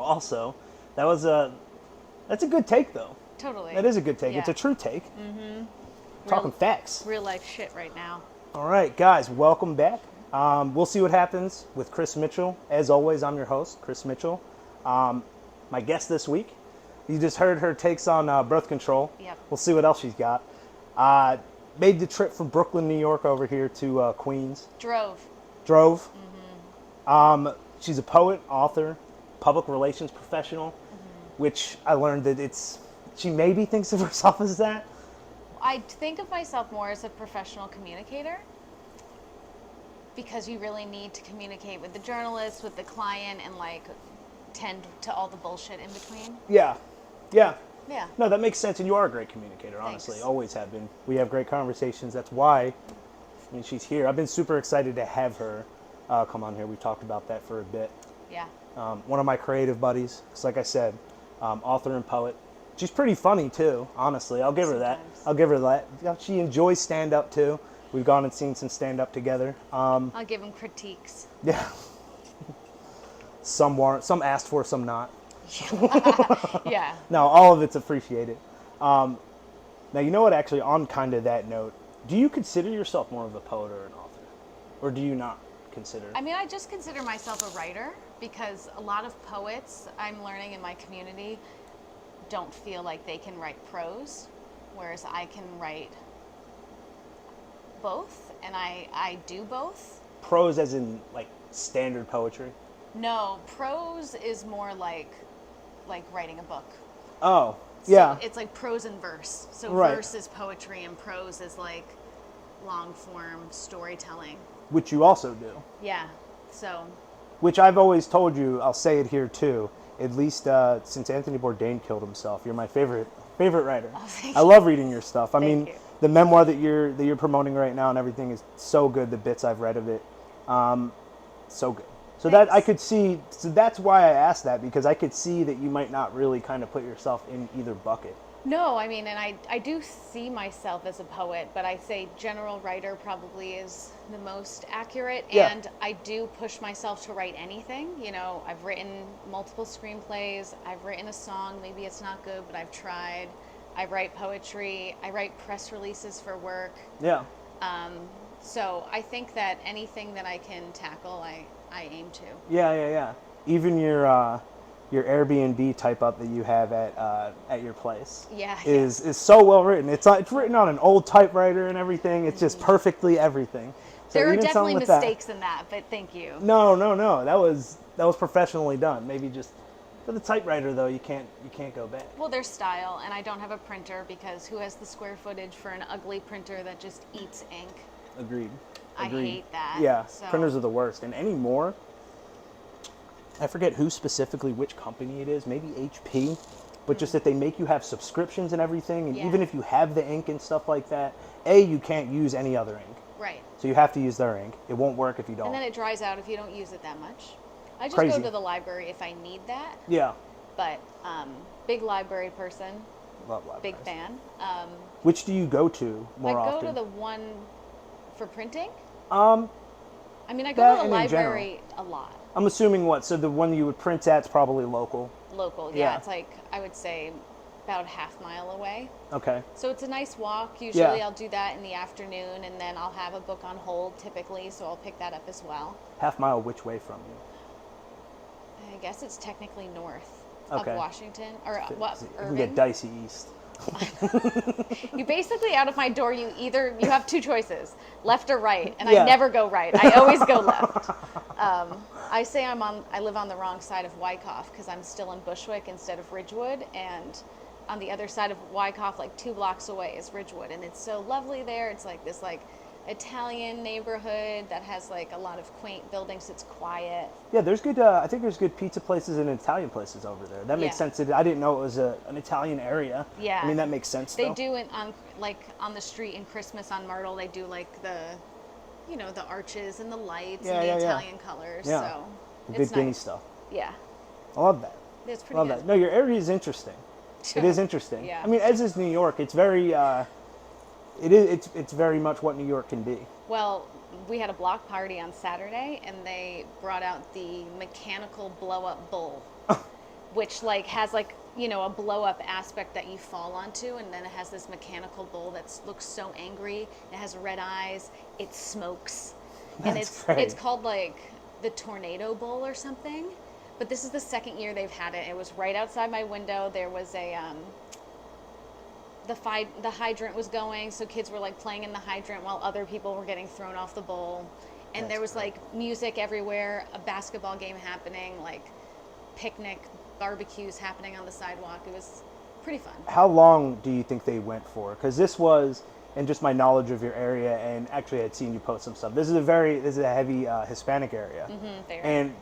also. That's a good take, though. Totally. That is a good take. Yeah. It's a true take. Talking facts. Real life shit right now. All right, guys, welcome back. We'll see what happens with Chris Mitchell. As always, I'm your host, Chris Mitchell. My guest this week, you just heard her takes on birth control. Yep. We'll see what else she's got. Made the trip from Brooklyn, New York, over here to Queens. Drove. She's a poet, author, public relations professional, which I learned that she maybe thinks of herself as that. I think of myself more as a professional communicator because you really need to communicate with the journalist, with the client, and like tend to all the bullshit in between. Yeah. Yeah. No, that makes sense, and you are a great communicator, honestly. Thanks. Always have been. We have great conversations. That's why, she's here. I've been super excited to have her come on here. We talked about that for a bit. Yeah. One of my creative buddies, because like I said, author and poet. She's pretty funny, too, honestly. I'll give her that. She enjoys stand-up, too. We've gone and seen some stand-up together. I'll give him critiques. Yeah. Some weren't. Some asked for, some not. Yeah. No, all of it's appreciated. Now, you know what, actually, on kind of that note, do you consider yourself more of a poet or an author? Or do you not consider? I mean, I just consider myself a writer because a lot of poets I'm learning in my community don't feel like they can write prose, whereas I can write both, and I do both. Prose as in, like, standard poetry? No, prose is more like writing a book. Oh, So yeah. it's like prose and verse. So Right. verse is poetry and prose is like long form storytelling. Which you also do. Yeah. So Which I've always told you, I'll say it here too, at least since Anthony Bourdain killed himself, you're my favorite writer. Oh, thank I you. love reading your stuff. I mean, you. the memoir that you're promoting right now and everything is so good, the bits I've read of it. So good. So Thanks. that I could see, so that's why I asked that, because I could see that you might not really kind of put yourself in either bucket. no, I mean, and I do see myself as a poet, but I say general writer probably is the most accurate. Yeah. And I do push myself to write anything. You know, I've written multiple screenplays. I've written a song. Maybe it's not good, but I've tried. I write poetry. I write press releases for work. Yeah. So I think that anything that I can tackle, I aim to. Yeah. Even your Airbnb type up that you have at your place is so well written. It's written on an old typewriter and everything. It's just perfectly everything. So There are even definitely something with mistakes in that, but thank you. No. That was professionally done. Maybe just for the typewriter though, you can't go back. Well, there's style, and I don't have a printer because who has the square footage for an ugly printer that just eats ink? Agreed. I hate that. Yeah, So, printers are the worst. And anymore, I forget who specifically, which company it is, maybe HP, but just that they make you have subscriptions and everything, and Yeah. even if you have the ink and stuff like that, you can't use any other ink. Right. So you have to use their ink. It won't work if you don't. And then it dries out if you don't use it that much. I just Crazy. go to the library if I need that, Yeah. but big library person, Love libraries. big fan. Which do you go to more I go often? to the one for printing. Um, I mean, I go that to the and in general. library a lot. I'm assuming what? So the one you would print at's probably local. Local, Yeah. yeah. It's like, I would say, about half mile away. Okay. So it's a nice walk. Usually Yeah. I'll do that in the afternoon, and then I'll have a book on hold typically, so I'll pick that up as well. Half mile which way from you? I guess it's technically north Okay. of Washington, or what, You can Irving. get dicey east. You basically, out of my door, you have two choices, left or right, and Yeah. I never go right. I always go left. I say I live on the wrong side of Wyckoff because I'm still in Bushwick instead of Ridgewood, and on the other side of Wyckoff, like 2 blocks away, is Ridgewood, and it's so lovely there. It's like this Italian neighborhood that has like a lot of quaint buildings. It's quiet. Yeah, there's good. I think there's good pizza places and Italian places over there. That makes Yeah. sense. I didn't know it was an Italian area. Yeah. I mean, that makes sense. They though. do it on the street in Christmas on Myrtle. They do like the arches and the lights and the Italian colors. Yeah. So The it's good guinea nice. stuff. Yeah, I love that. it's I pretty love good. that. No, your area is interesting. It is interesting. Yeah. I mean, as is New York. It's very. It's very much what New York can be. Well, we had a block party on Saturday, and they brought out the mechanical blow-up bull. which like has like, you know, a blow up aspect that you fall onto, and then it has this mechanical bull that looks so angry. It has red eyes. It smokes, and it's called like the Tornado Bull or something. But this is the second year they've had it. It was right outside my window. There was a the hydrant was going, so kids were like playing in the hydrant while other people were getting thrown off the bowl. And there was like music everywhere, a basketball game happening, like picnic barbecues happening on the sidewalk. It was pretty fun. How long do you think they went for? Because this was, and just my knowledge of your area, and actually I'd seen you post some stuff. This is a heavy Hispanic area, and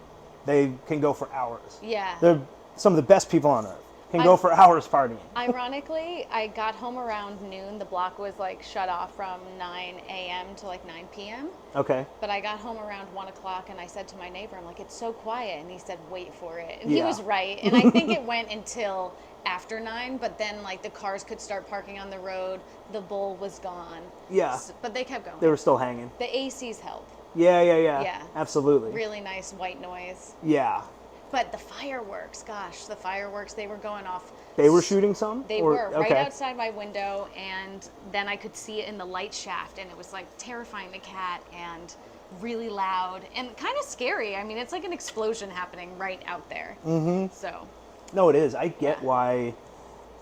they can go for hours. Yeah, they're some of the best people on earth. Can go for hours partying. Ironically, I got home around noon. The block was like shut off from 9 a.m. to like 9 p.m. Okay. But I got home around 1 o'clock, and I said to my neighbor, I'm like, it's so quiet. And he said, wait for it. And he was right. And I think it went until after 9, but then like the cars could start parking on the road. The bull was gone. Yeah. But they kept going. They were still hanging. The ACs help. Yeah. Absolutely. Really nice white noise. Yeah. But the fireworks, the fireworks, they were going off. They were shooting some? They were, right outside my window, and then I could see it in the light shaft, and it was like terrifying the cat and really loud and kind of scary. I mean, it's like an explosion happening right out there. Mm-hmm. So. No, it is. I get why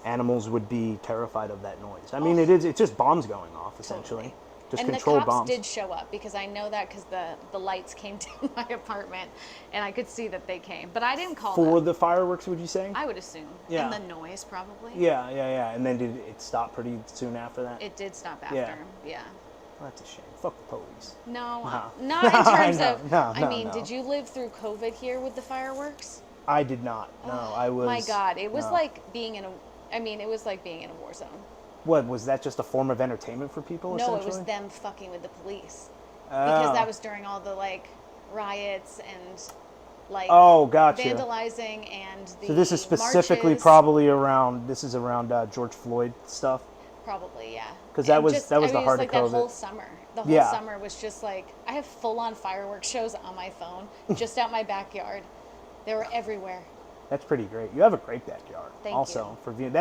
animals would be terrified of that noise. I mean, it's just bombs going off, essentially. Totally. Just and controlled the cops bombs. did show up, because I know that because the lights came to my apartment, and I could see that they came. But I didn't call for them. the fireworks, would you say? I would assume. Yeah. And the noise, probably. Yeah. And then did it stop pretty soon after that? It did stop after. Yeah. Well, that's a shame. Fuck the police. No, No. not in terms of. No, I mean, did you live through COVID here with the fireworks? I did not. No, I was. My God, it was like being in a. I mean, it was like being in a war zone. What, was that just a form of entertainment for people, No, essentially? it was them fucking with the police. Because that was during all the, like, riots and, like, gotcha. vandalizing and the So this is specifically marches. probably around, George Floyd stuff? Probably, yeah. Because that was the heart like of COVID. That whole summer. The whole summer was just like, I have full-on fireworks shows on my phone, just out my backyard. They were everywhere. That's pretty great. You have a great backyard. Thank also, you. For viewing.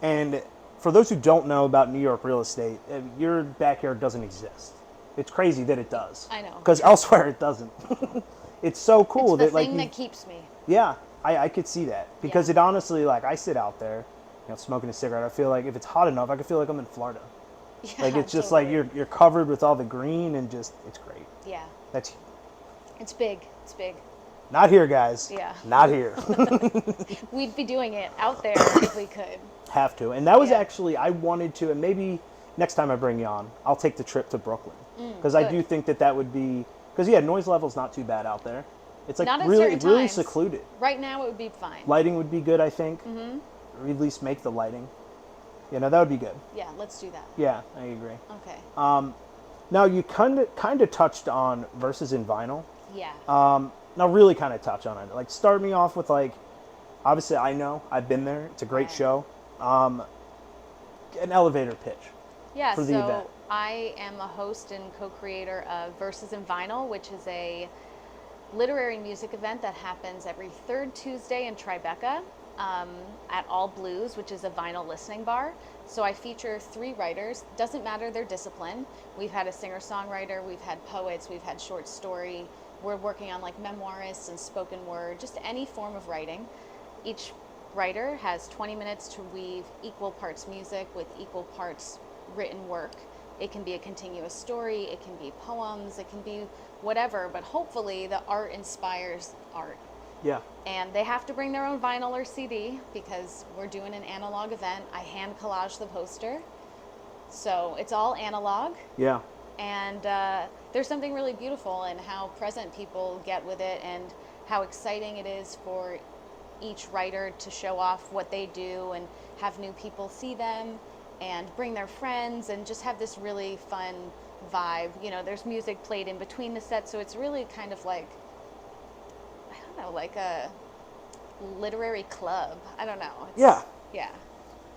And for those who don't know about New York real estate, your backyard doesn't exist. It's crazy that it does. I know. Because elsewhere it doesn't. It's so cool it's the that thing that keeps me. Yeah, I could see that. Because it honestly, like, I sit out there, smoking a cigarette. I feel like if it's hot enough, I can feel like I'm in Florida. Yeah, like, it's just totally. like you're covered with all the green, and just, it's great. Yeah. It's big. It's big. Not here, guys. Yeah. Not here. We'd be doing it out there if we could. Have to. And that was actually, I wanted to, and maybe next time I bring you on, I'll take the trip to Brooklyn. Because I do think that would be, because noise level's not too bad out there. It's like really secluded. Right now it would be fine. Lighting would be good, I think. Mm-hmm. Or at least make the lighting. That would be good. Yeah, let's do that. Yeah, I agree. Okay. Now you kind of touched on verses in vinyl. Yeah. Now really kind of touch on it. Like, start me off with, like, obviously I've been there. It's a great show. An elevator pitch. Yeah, for the event. I am a host and co-creator of Verses in Vinyl, which is a literary music event that happens every third Tuesday in Tribeca at All Blues, which is a vinyl listening bar. So I feature 3 writers. Doesn't matter their discipline. We've had a singer-songwriter, we've had poets, we've had short story. We're working on like memoirists and spoken word, just any form of writing. Each writer has 20 minutes to weave equal parts music with equal parts written work. It can be a continuous story, it can be poems, it can be whatever, but hopefully the art inspires art. Yeah. And they have to bring their own vinyl or CD because we're doing an analog event. I hand collage the poster. So it's all analog. Yeah. And there's something really beautiful in how present people get with it and how exciting it is for each writer to show off what they do and have new people see them and bring their friends and just have this really fun vibe. There's music played in between the sets, so it's really kind of like, I don't know, like a literary club. I don't know. Yeah.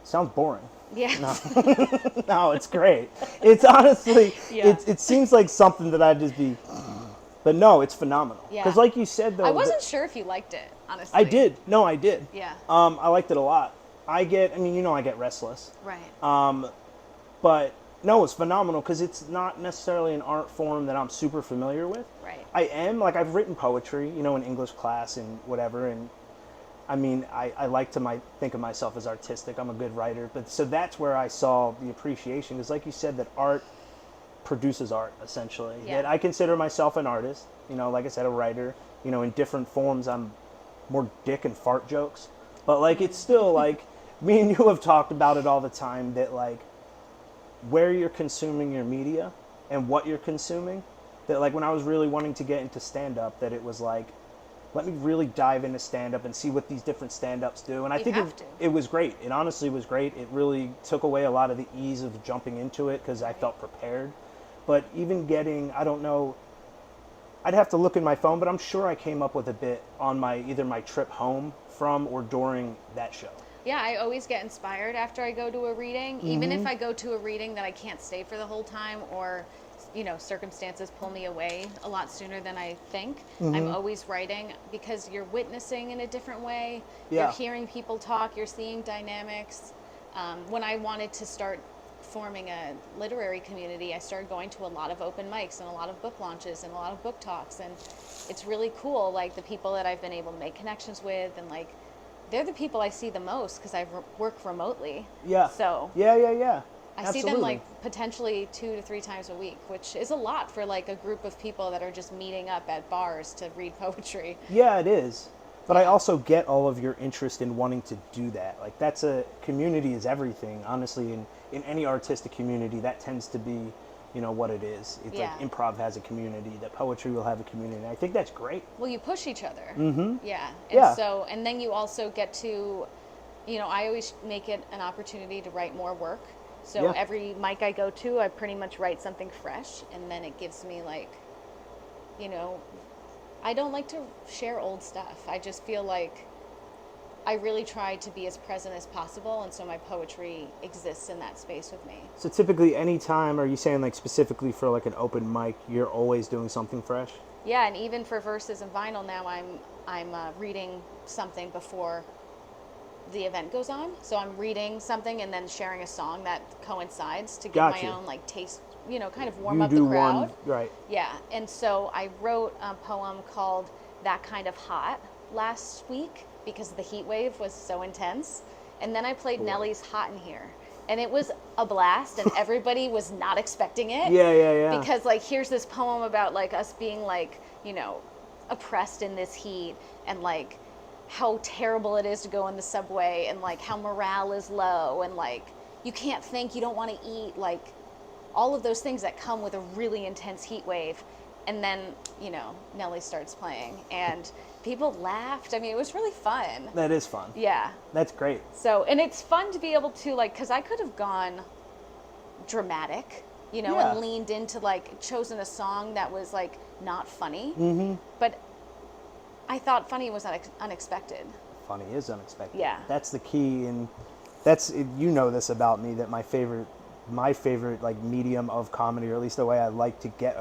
Sounds boring. Yeah. No, it's great. It's honestly, it seems like something that I'd just be, But no, it's phenomenal. Yeah. Because like you said, though... I wasn't sure if you liked it, honestly. I did. No, I did. Yeah. I liked it a lot. I get restless. Right. But no, it's phenomenal because it's not necessarily an art form that I'm super familiar with. Right. I've written poetry, in English class and whatever, and I like to think of myself as artistic. I'm a good writer, but so that's where I saw the appreciation, because like you said, that art produces art, essentially. Yeah. That I consider myself an artist, like I said, a writer, in different forms. I'm more dick and fart jokes, but like it's still like, me and you have talked about it all the time, that like where you're consuming your media and what you're consuming, that like when I was really wanting to get into stand-up, that it was like, let me really dive into stand-up and see what these different stand-ups do. And I think it was great. It honestly was great. It really took away a lot of the ease of jumping into it because I felt prepared. But even getting, I don't know, I'd have to look in my phone, but I'm sure I came up with a bit on either my trip home from or during that show. Yeah, I always get inspired after I go to a reading. Even if I go to a reading that I can't stay for the whole time, or circumstances pull me away a lot sooner than I think, I'm always writing, because you're witnessing in a different way. Yeah. You're hearing people talk, you're seeing dynamics. When I wanted to start forming a literary community, I started going to a lot of open mics and a lot of book launches and a lot of book talks, and it's really cool, like the people that I've been able to make connections with, and like they're the people I see the most because I work remotely. Yeah. So yeah. I Absolutely. see them like potentially 2 to 3 times a week, which is a lot for like a group of people that are just meeting up at bars to read poetry. Yeah, it is. But I also get all of your interest in wanting to do that. Like community is everything. Honestly, in any artistic community, that tends to be, what it is. It's like improv has a community, that poetry will have a community. I think that's great. Well, you push each other. Mm-hmm. Yeah. And and then you also get to, I always make it an opportunity to write more work. So every mic I go to, I pretty much write something fresh, and then it gives me like, I don't like to share old stuff. I just feel like I really try to be as present as possible, and so my poetry exists in that space with me. So typically, any time, are you saying like specifically for like an open mic, you're always doing something fresh? Yeah, and even for Verses and Vinyl now, I'm reading something before the event goes on. So I'm reading something and then sharing a song that coincides to give my own like taste, kind of warm up the crowd. Right. Yeah, and so I wrote a poem called That Kind of Hot last week because the heat wave was so intense. And then I played Nelly's Hot in Here. And it was a blast, and everybody was not expecting it. Yeah. Because, like, here's this poem about, like, us being, like, oppressed in this heat, and, like, how terrible it is to go in the subway, and, like, how morale is low, and, like, you can't think, you don't want to eat, like, all of those things that come with a really intense heat wave. And then, Nelly starts playing, and people laughed. I mean, it was really fun. That is fun. Yeah. That's great. So, and it's fun to be able to, like, because I could have gone dramatic, and leaned into, like, chosen a song that was, like, not funny. Mm-hmm. But I thought funny was unexpected. Funny is unexpected. Yeah. That's the key, and that's, this about me, that my favorite like medium of comedy, or at least the way I like to get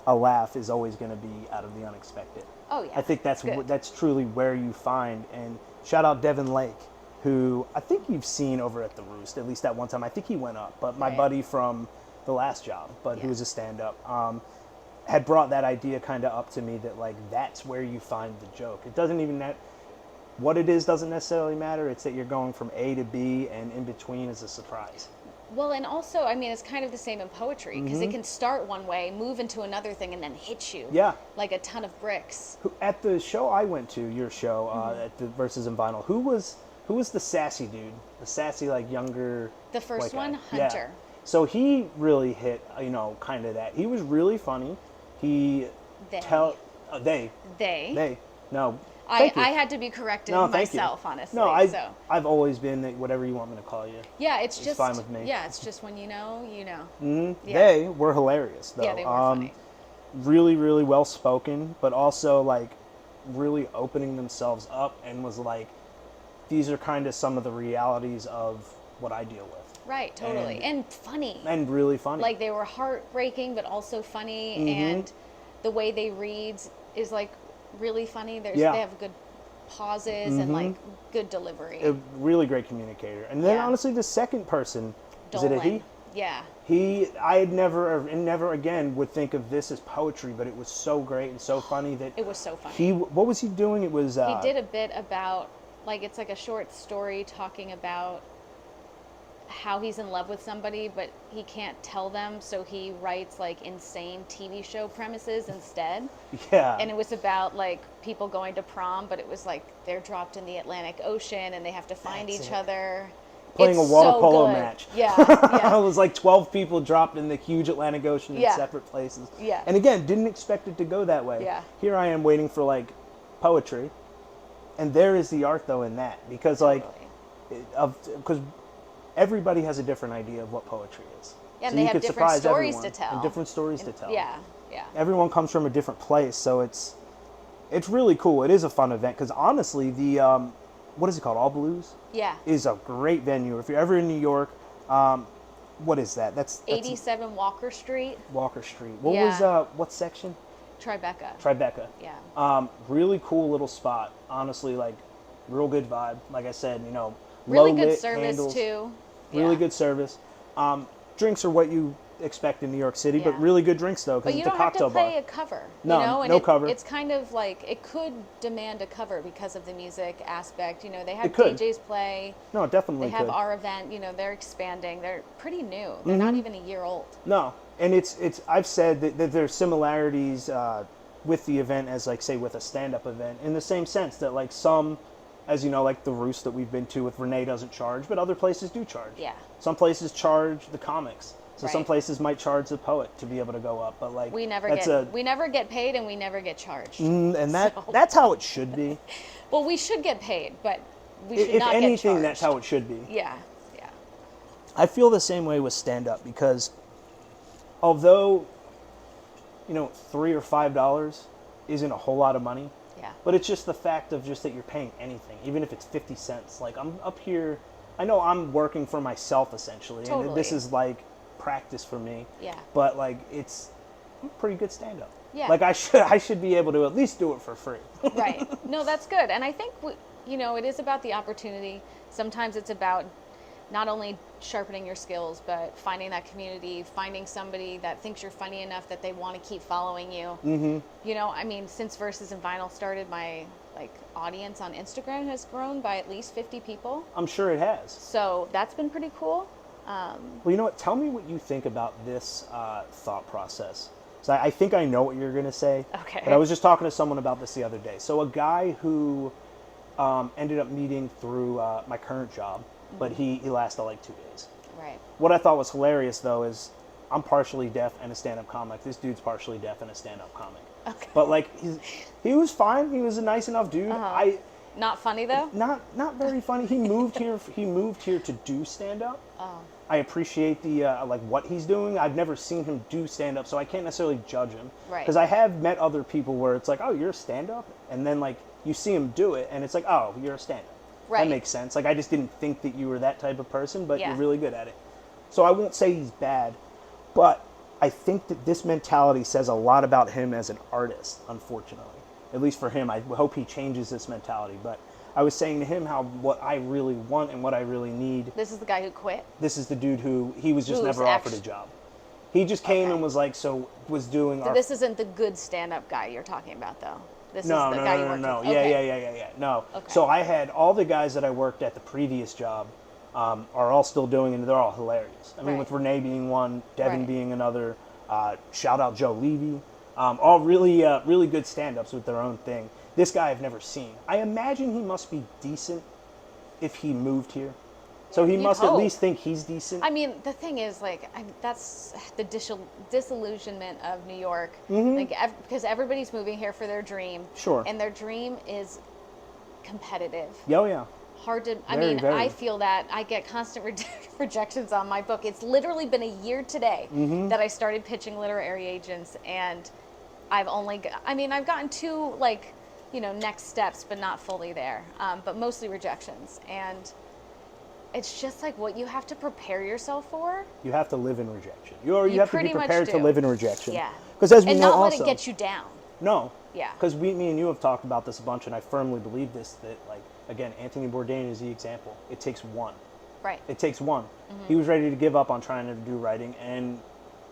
a laugh, is always going to be out of the unexpected. Oh yeah. I think that's truly where you find, and shout out Devin Lake, who I think you've seen over at the Roost, at least that one time. I think he went up, but my buddy from the last job, who was a stand-up, had brought that idea kind of up to me, that like that's where you find the joke. It doesn't even what it is doesn't necessarily matter. It's that you're going from A to B, and in between is a surprise. Well, and also, I mean, it's kind of the same in poetry, because it can start one way, move into another thing, and then hit you. Yeah. Like a ton of bricks. At the show I went to, your show, at the Verses and Vinyl, who was the sassy dude? The sassy, like, younger... The first one, guy? Hunter. Yeah. So he really hit, kind of that. He was really funny. They. No. I had to be corrected myself, honestly. No, I've always been whatever you want me to call you. Yeah, it's just fine with me. Yeah, it's just when you know. Mm-hmm. Yeah. They were hilarious, though. Yeah, they were funny. Really, really well spoken, but also like really opening themselves up, and was like, these are kind of some of the realities of what I deal with. Right, totally, and funny. And really funny. Like, they were heartbreaking, but also funny, and the way they read is like really funny. They have good pauses and like good delivery. A really great communicator. And then honestly, the second person, is it a he? Yeah. I had never again would think of this as poetry, but it was so great and so funny that it was so funny. What was he doing? It was he did a bit about like it's like a short story talking about how he's in love with somebody, but he can't tell them, so he writes like insane TV show premises instead. Yeah. And it was about like people going to prom, but it was like they're dropped in the Atlantic Ocean and they have to find each other. Playing it's a water so polo good. match. Yeah. It was like 12 people dropped in the huge Atlantic Ocean in separate places. Yeah. And again, didn't expect it to go that way. Yeah. Here I am waiting for like poetry, and there is the art though in that, because because everybody has a different idea of what poetry is. Yeah, and they have different stories to tell. And different stories to tell. Yeah, yeah. Everyone comes from a different place, so it's really cool. It is a fun event because honestly, the what is it called? All Blues? Yeah. Is a great venue. If you're ever in New York, what is that? That's 87 Walker Street. Walker Street. What was what section? Tribeca. Yeah. Really cool little spot. Honestly, like real good vibe. Like I said, really low good lit service candles, too. Really good service. Drinks are what you expect in New York City, but really good drinks though, because it's a cocktail bar. But you don't have to play a cover. No, and no cover. It's kind of like it could demand a cover because of the music aspect. They have DJs play. No, it definitely. They have our event. They're expanding. They're pretty new. They're not even a year old. No, and it's. I've said that there's similarities with the event as like say with a stand-up event in the same sense that like some. As you know, like the Roost that we've been to with Renee doesn't charge, but other places do charge. Yeah. Some places charge the comics. So some places might charge the poet to be able to go up, but like we never get paid and we never get charged. And that's how it should be. Well, we should get paid, but we should not get charged. If anything, that's how it should be. Yeah, yeah. I feel the same way with stand-up because although, $3 or $5 isn't a whole lot of money, but it's just the fact of just that you're paying anything, even if it's 50 cents. Like I'm up here, I know I'm working for myself essentially, and this is like practice for me. Yeah. But like it's pretty good stand-up. Yeah. Like I should be able to at least do it for free. Right. No, that's good, and I think it is about the opportunity. Sometimes it's about not only sharpening your skills, but finding that community, finding somebody that thinks you're funny enough that they want to keep following you. Mm-hmm. Since Versus and Vinyl started, my audience on Instagram has grown by at least 50 people. I'm sure it has. So that's been pretty cool. Well, you know what? Tell me what you think about this thought process. So I think I know what you're going to say. Okay. But I was just talking to someone about this the other day. So a guy who ended up meeting through my current job, but he lasted like 2 days. Right. What I thought was hilarious, though, is I'm partially deaf and a stand-up comic. This dude's partially deaf and a stand-up comic. Okay. But he was fine. He was a nice enough dude. Uh-huh. Not funny though. Not very funny. He moved here. He moved here to do stand-up. Oh. I appreciate the what he's doing. I've never seen him do stand-up, so I can't necessarily judge him. Right. Because I have met other people where it's like, oh, you're a stand-up, and then you see him do it, and it's like, oh, you're a stand-up. Right. That makes sense. I just didn't think that you were that type of person, but you're really good at it. So I won't say he's bad, but I think that this mentality says a lot about him as an artist, unfortunately. At least for him. I hope he changes this mentality. But I was saying to him what I really want and what I really need. This is the guy who quit? This is the dude who he was just never offered a job. He just came and was was doing so this isn't the good stand-up guy you're talking about, though? This is the guy you worked with? Yeah. No. Okay. So I had all the guys that I worked at the previous job are all still doing it, and they're all hilarious. I mean, with Renee being one, Devin being another, shout out Joe Levy, all really good stand-ups with their own thing. This guy I've never seen. I imagine he must be decent if he moved here. So he must at least think he's decent. I mean, the thing is, that's the disillusionment of New York. Mm-hmm. Because everybody's moving here for their dream. Sure. And their dream is competitive. Oh, yeah. Hard to, I feel that. I get constant rejections on my book. It's literally been a year today that I started pitching literary agents, and I've gotten 2, next steps, but not fully there. But mostly rejections. And it's just what you have to prepare yourself for. You have to live in rejection. You have to be prepared to live in rejection. Yeah. Because as we and know not also, let it get you down. No. Yeah. Because me and you have talked about this a bunch, and I firmly believe this, that, like, again, Anthony Bourdain is the example. It takes one. Right. It takes one. He was ready to give up on trying to do writing and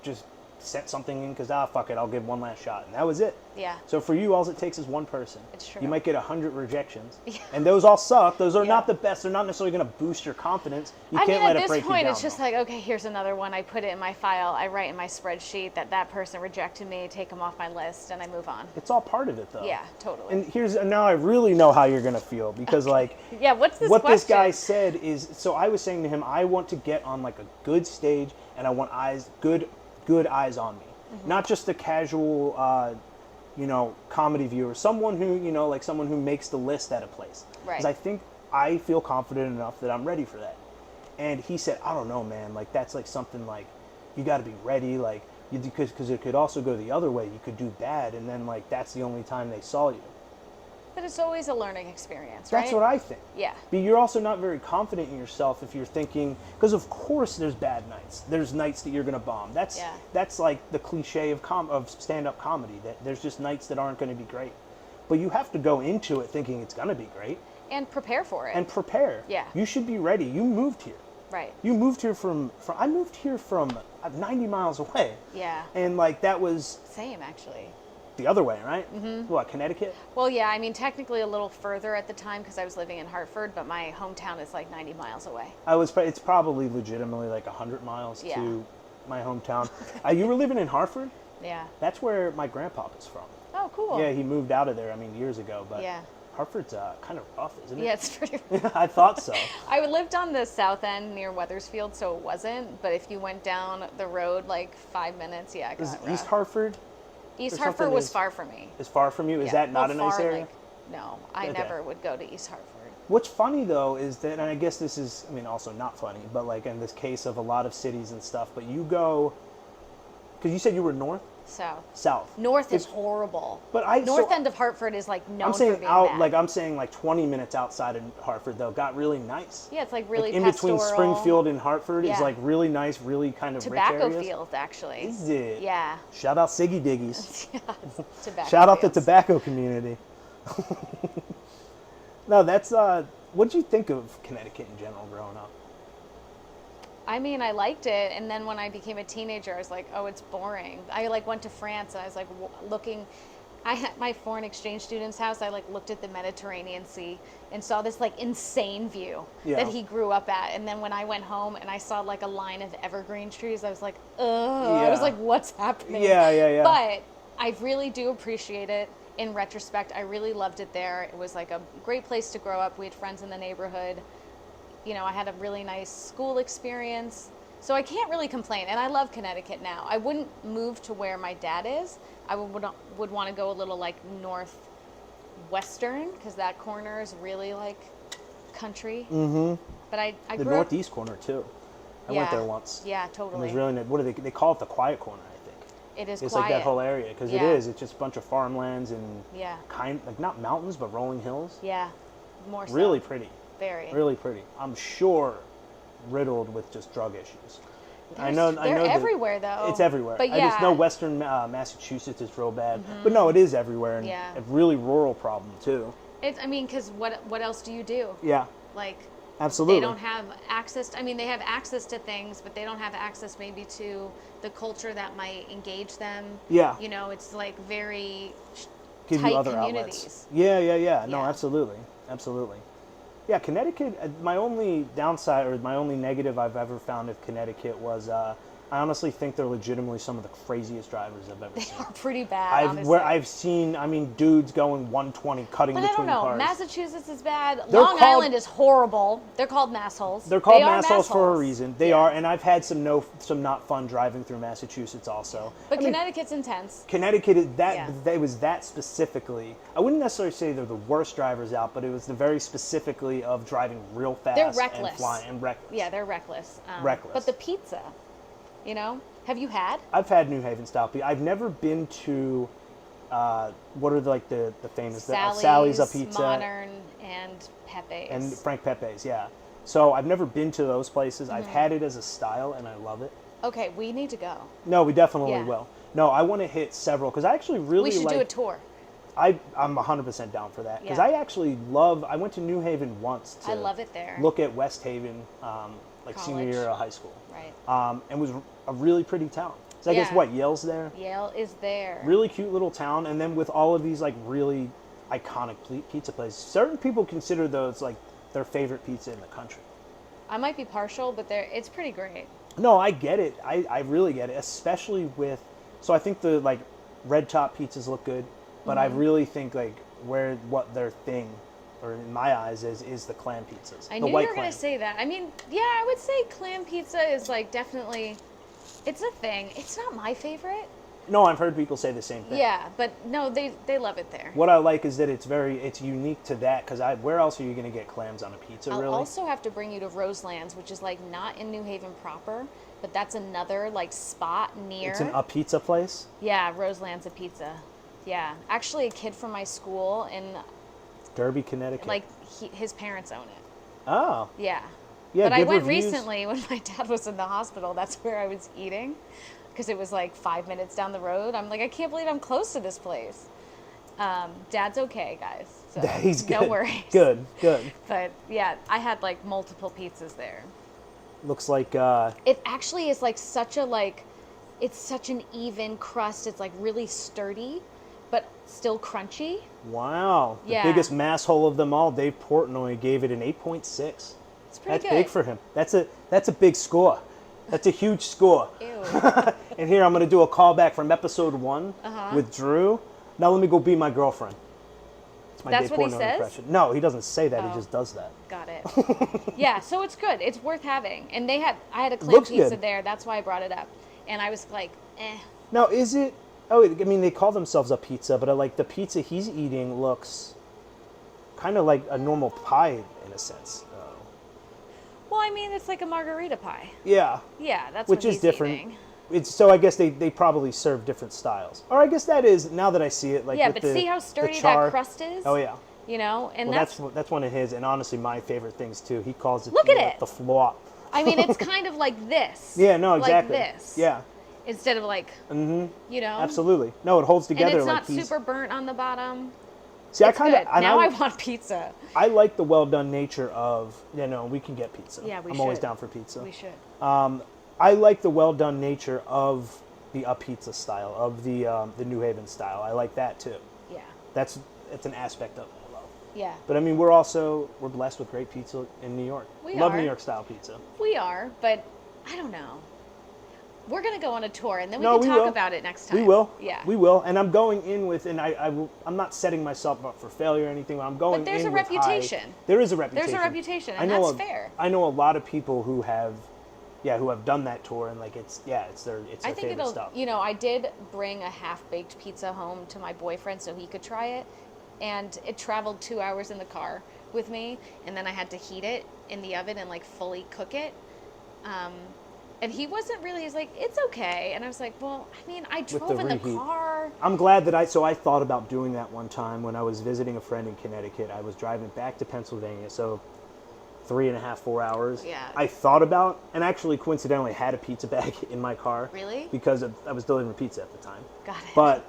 just sent something in because, fuck it, I'll give one last shot. And that was it. Yeah. So for you, all it takes is one person. It's true. You might get 100 rejections. Yeah. And those all suck. Those are not the best. They're not necessarily going to boost your confidence. You can't let it break you down. At this point, it's just like, okay, here's another one. I put it in my file. I write in my spreadsheet that person rejected me, take them off my list, and I move on. It's all part of it, though. Yeah, totally. And now I really know how you're going to feel because, like, yeah, what's this what question? This guy said is, so I was saying to him, I want to get on, like, a good stage, and I want good eyes on me. Not just a casual, comedy viewer. Someone who, someone who makes the list at a place. Right. Because I feel confident enough that I'm ready for that. And he said, I don't know, man. Like, that's like something like, you got to be ready. Like, because it could also go the other way. You could do bad, and then, like, that's the only time they saw you. But it's always a learning experience, right? That's what I think. Yeah. But you're also not very confident in yourself if you're thinking, because of course there's bad nights. There's nights that you're going to bomb. That's like the cliche of stand-up comedy, that there's just nights that aren't going to be great. But you have to go into it thinking it's going to be great. And prepare for it. And prepare. Yeah. You should be ready. You moved here. Right. You moved here I moved here from 90 miles away. Yeah. And, like, that was... Same, actually. The other way, right? Mm-hmm. What, Connecticut? Well, yeah, I mean, technically a little further at the time because I was living in Hartford, but my hometown is like 90 miles away. It's probably legitimately like 100 miles to my hometown. You were living in Hartford? Yeah. That's where my grandpa is from. Oh, cool. Yeah, he moved out of there, years ago, but yeah. Hartford's kind of rough, isn't it? Yeah, it's pretty rough. I thought so. I lived on the south end near Wethersfield, so it wasn't, but if you went down the road like 5 minutes, yeah, it got rough. East Hartford? East Hartford was far from me. Is far from you? Is that not a nice area? No, I never would go to East Hartford. What's funny, though, is that, and I guess this is, also not funny, but like in this case of a lot of cities and stuff, but you go, because you said you were north? South. North is horrible. But North end of Hartford is like known for being bad. I'm saying like 20 minutes outside of Hartford, though, got really nice. Yeah, it's like really in pastoral. Between Springfield and Hartford is like really nice, really kind of rich areas. Tobacco fields, actually. Is it? Yeah. Shout out Siggy Diggies. Yeah, tobacco Shout out fields. the tobacco community. No, that's what did you think of Connecticut in general growing up? I mean, I liked it, and then when I became a teenager, I was like, oh, it's boring. I like went to France, and I was like looking. I had my foreign exchange student's house. I like looked at the Mediterranean Sea and saw this like insane view that he grew up at. And then when I went home and I saw like a line of evergreen trees, I was like, ugh. I was like, what's happening? Yeah. But I really do appreciate it. In retrospect, I really loved it there. It was like a great place to grow up. We had friends in the neighborhood. I had a really nice school experience. So I can't really complain. And I love Connecticut now. I wouldn't move to where my dad is. I would want to go a little like northwestern because that corner is really like country. Mm-hmm. But I the grew northeast corner too. I went there once. Yeah, totally. It was really, what do they call it? The quiet corner, I think. It is it's quiet. Like that whole area because it is. It's just a bunch of farmlands and like not mountains but rolling hills. Yeah, more so. Really pretty. Very. Really pretty. I'm sure riddled with just drug issues. I know they're everywhere though. It's everywhere. But I just know Western Massachusetts is real bad, but no, it is everywhere, and a really rural problem too. Because what else do you do? Yeah. Like. Absolutely. They don't have access. They have access to things, but they don't have access maybe to the culture that might engage them. Yeah. It's like very Give tight you other communities. Outlets. Yeah. No, absolutely. Yeah, Connecticut, my only downside or my only negative I've ever found of Connecticut was I honestly think they're legitimately some of the craziest drivers I've ever seen. They are pretty bad, honestly. I've seen, dudes going 120 cutting between cars. But I don't know. Massachusetts is bad. Long Island is horrible. They're called massholes. They're called massholes for a reason. They are, and I've had some not fun driving through Massachusetts also. But Connecticut's intense. Connecticut, it was that specifically. I wouldn't necessarily say they're the worst drivers out, but it was the very specifically of driving real fast. They're reckless. And flying and reckless. Yeah, they're reckless. Reckless. But the pizza, have you had? I've had New Haven style pizza. I've never been to, what are the famous? Sally's a Pizza. Modern, and Pepe's. And Frank Pepe's, yeah. So I've never been to those places. I've had it as a style, and I love it. Okay, we need to go. No, we definitely will. No, I want to hit several because I actually really We should do a tour. I'm 100% down for that because Yeah. I actually love. I went to New Haven once to I love it there. look at West Haven, like College. senior year of high school. Right. And was a really pretty town. So I guess Yeah. what, Yale's there? Yale is there. Really cute little town, and then with all of these like really iconic pizza places. Certain people consider those like their favorite pizza in the country. I might be partial, but it's pretty great. No, I get it. I really get it, especially with. So I think the like red top pizzas look good, but I really think like what their thing, or in my eyes, is the clam pizzas. I knew you were going to say that. I mean, yeah, I would say clam pizza is like definitely, it's a thing. It's not my favorite. No, I've heard people say the same thing. Yeah, but no, they love it there. What I like is that it's unique to that because where else are you going to get clams on a pizza? I'll really? also have to bring you to Roselands, which is like not in New Haven proper, but that's another like spot near. It's a pizza place. Yeah, Roselands a pizza. Yeah, actually, a kid from my school in Derby, Connecticut. like his parents own it. Oh. Yeah. Yeah, but I went reviews. recently when my dad was in the hospital. That's where I was eating because it was like 5 minutes down the road. I'm like, I can't believe I'm close to this place. Dad's okay, guys. So He's good. No worries. Good. But yeah, I had like multiple pizzas there. Looks like It actually is like it's such an even crust. It's like really sturdy, but still crunchy. wow. The Yeah. biggest mass hole of them all. Dave Portnoy gave it an 8.6. It's pretty That's good. big for him. That's a big score. That's a huge score. Ew. And here I'm going to do a callback from episode 1 with Drew. Now let me go be my girlfriend. It's my That's Dave what he Portnoy says? impression. No, he doesn't say that. Oh. He just does that. Got it. Yeah, so it's good. It's worth having. And I had a clam Looks pizza good. there. That's why I brought it up. And I was like, Now, is it... Oh, I mean, they call themselves a pizza, but like the pizza he's eating looks kind of like a normal pie in a sense. Well, I mean, it's like a margarita pie. Yeah. Yeah, that's Which what is he's different. eating. So I guess they probably serve different styles. Or I guess that is, now that I see it, like Yeah, with but the, see how the sturdy char. that crust is? Oh, yeah. You know, and Well, that's that's one of his, and honestly, my favorite things too. He calls it Look at it. the flop. I mean, it's kind of like this. Yeah, no, exactly. Like this. Yeah. Instead of like, you know. Absolutely. No, it holds And together. it's like not super burnt on the bottom. See, It's good. Now I want pizza. I like the well done nature of, we can get pizza. Yeah, we I'm should. always down for pizza. We should. I like the well done nature of the pizza style, of the New Haven style. I like that too. Yeah. It's an aspect of it I love. Yeah. But I mean, we're blessed with great pizza in New York. We love are. New York style pizza. We are, but I don't know. We're going to go on a tour, and then we No, can we talk will. about it next time. We will. Yeah. We will. And I'm going in with, and I'm not setting myself up for failure or anything. I'm going in But there's a with reputation. There is a reputation. There's a reputation, and I know that's fair. I know a lot of people who have done that tour, and like it's their I think favorite stuff. I did bring a half-baked pizza home to my boyfriend so he could try it, and it traveled 2 hours in the car with me, and then I had to heat it in the oven and like fully cook it. And he wasn't really, he's like, it's okay. And I was like, well, I mean, I drove in the car. I'm glad that I thought about doing that one time when I was visiting a friend in Connecticut. I was driving back to Pennsylvania, so 3.5, 4 hours. Yeah. I thought about, and actually coincidentally had a pizza bag in my car. Really? Because I was delivering pizza at the time. Got it. But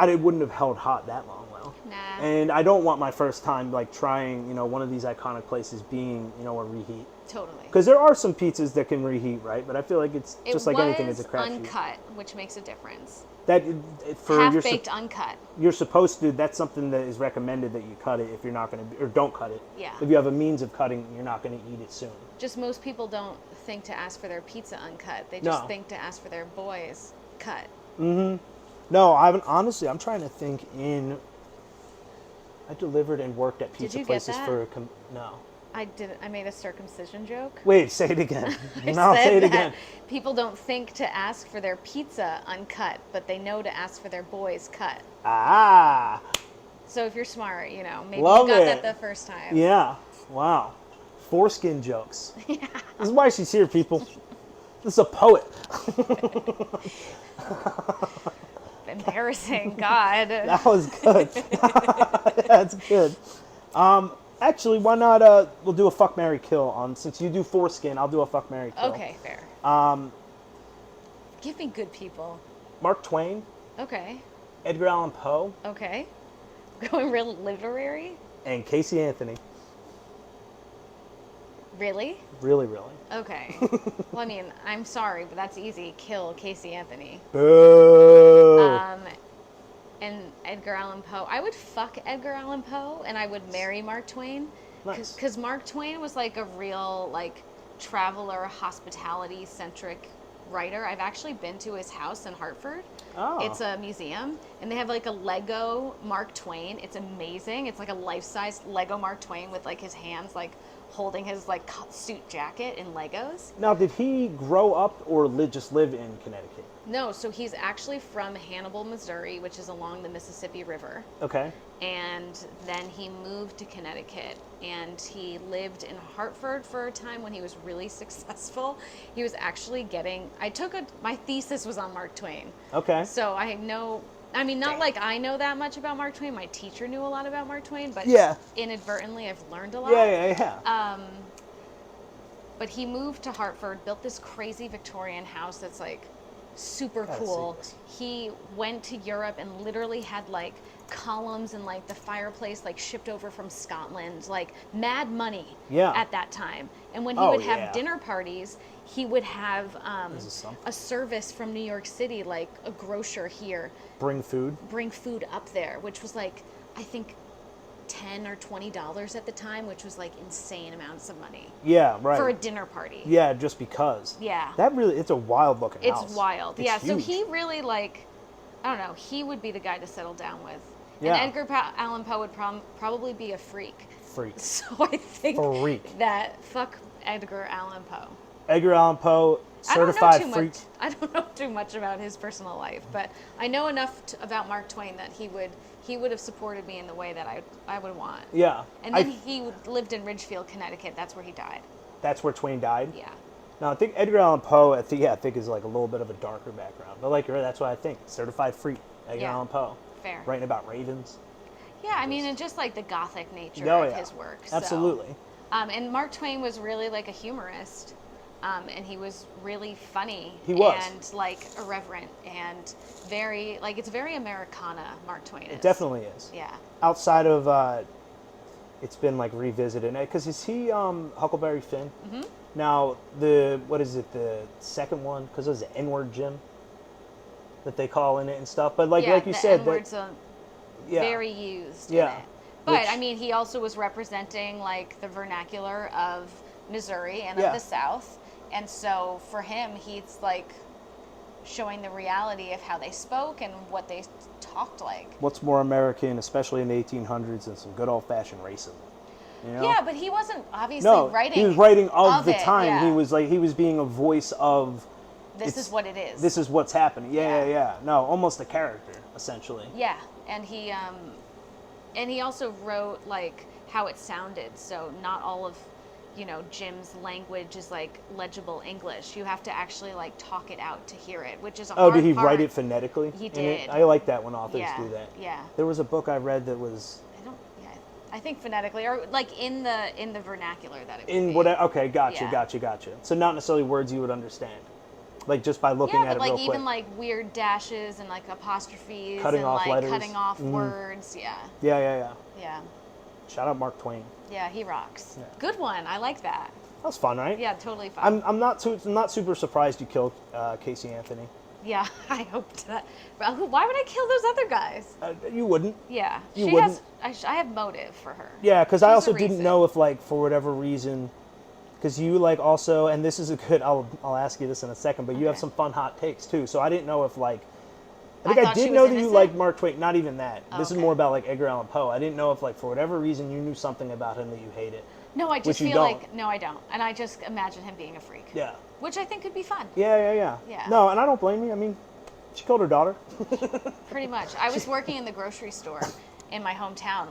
it wouldn't have held hot that long, though. Nah. And I don't want my first time like trying, one of these iconic places being, a reheat. Totally. Because there are some pizzas that can reheat, right? But I feel like it's just like anything, it's a crapshoot. It was uncut, which makes a difference. For Half-baked uncut. You're supposed to. That's something that is recommended that you cut it if you're not going to, or don't cut it. Yeah. If you have a means of cutting, you're not going to eat it soon. Just most people don't think to ask for their pizza uncut. They just think to ask for their boys cut. Mm-hmm. No, honestly, I'm trying to think I delivered and worked at pizza places for no. I didn't. I made a circumcision joke. Wait, say it again. No, say it again. People don't think to ask for their pizza uncut, but they know to ask for their boys cut. Ah. So if you're smart, maybe Love you got it. that the first time. Yeah. Wow. Foreskin jokes. Yeah. This is why she's here, people. This is a poet. Embarrassing, God. That was good. That's good. Actually, why not? We'll do a fuck, marry, kill on. Since you do foreskin, I'll do a fuck, marry, kill. Okay, fair. Give me good people. Mark Twain. Okay. Edgar Allan Poe. Okay. Going real literary? And Casey Anthony. Really? Really, really. Okay. Well, I mean, I'm sorry, but that's easy. Kill Casey Anthony. Boo! And Edgar Allan Poe. I would fuck Edgar Allan Poe, and I would marry Mark Twain. Nice. Because Mark Twain was like a real, like, traveler, hospitality-centric writer. I've actually been to his house in Hartford. Oh. It's a museum, and they have like a Lego Mark Twain. It's amazing. It's like a life-size Lego Mark Twain with like his hands like holding his like suit jacket in Legos. Now, did he grow up or just live in Connecticut? No, so he's actually from Hannibal, Missouri, which is along the Mississippi River. Okay. And then he moved to Connecticut, and he lived in Hartford for a time when he was really successful. He was actually my thesis was on Mark Twain. Okay. So I know, I mean, not like I know that much about Mark Twain. My teacher knew a lot about Mark Twain, but inadvertently I've learned a lot. Yeah. But he moved to Hartford, built this crazy Victorian house that's like super cool. He went to Europe and literally had like columns and like the fireplace like shipped over from Scotland, like mad money at that time. And when he would have dinner parties, he would have a service from New York City, like a grocer here. Bring food up there, which was like, I think $10 or $20 at the time, which was like insane amounts of money. Yeah, right. For a dinner party. Yeah, just because. Yeah. It's a wild looking house. It's wild. It's huge. So he really like, I don't know, he would be the guy to settle down with. Yeah. And Edgar Allan Poe would probably be a freak. So I think that fuck Edgar Allan Poe. Edgar Allan Poe, certified freak. I don't know too much about his personal life, but I know enough about Mark Twain that he would have supported me in the way that I would want. Yeah. And then he lived in Ridgefield, Connecticut. That's where he died. That's where Twain died? Yeah. No, I think Edgar Allan Poe, I think is like a little bit of a darker background. But like, that's what I think. Certified freak, Edgar Allan Poe. Fair. Writing about ravens. Yeah, I mean, and just like the gothic nature of his work. Absolutely. And Mark Twain was really like a humorist. And he was really funny. He was. And like irreverent and very, like, it's very Americana, Mark Twain is. It definitely is. Yeah. Outside of, it's been like revisited. Because is he Huckleberry Finn? Mm-hmm. Now, the second one? Because there's the N-word Jim that they call in it and stuff. But like you said, N-word's very used in it. But, I mean, he also was representing like the vernacular of Missouri and of the South. And so for him, he's like showing the reality of how they spoke and what they talked like. What's more American, especially in the 1800s, than some good old-fashioned racism? You know? Yeah, but he wasn't obviously writing. He was writing of the time. Yeah. He was being a voice of. This is what it is. This is what's happening. Yeah. No, almost a character essentially. Yeah, and he also wrote like how it sounded. So not all of Jim's language is like legible English. You have to actually like talk it out to hear it, which is a hard part. Did he write it phonetically? He did. I like that when authors do that. Yeah. There was a book I read that was. I think phonetically, or like in the vernacular that it would in be. whatever. Okay, gotcha. So not necessarily words you would understand, like just by looking at it real quick. Even like weird dashes and like apostrophes cutting and off like letters. cutting off words. Yeah. Yeah. Shout out Mark Twain. Yeah, he rocks. Yeah. Good one. I like that. That was fun, right? Yeah, totally fun. I'm not super surprised you killed Casey Anthony. Yeah, I hoped that. Why would I kill those other guys? You wouldn't. Yeah, I have motive for her. Yeah, because I also didn't know if like for whatever reason, because you like also, and this is a good. I'll ask you this in a second, but you have some fun hot takes too. So I didn't know if like. I did know that you liked Mark Twain. Not even that. This is more about like Edgar Allan Poe. I didn't know if like for whatever reason you knew something about him that you hated. No, I just feel like no, I don't, and I just imagine him being a freak. Yeah. Which I think could be fun. Yeah. No, and I don't blame you. I mean, she killed her daughter. Pretty much. I was working in the grocery store in my hometown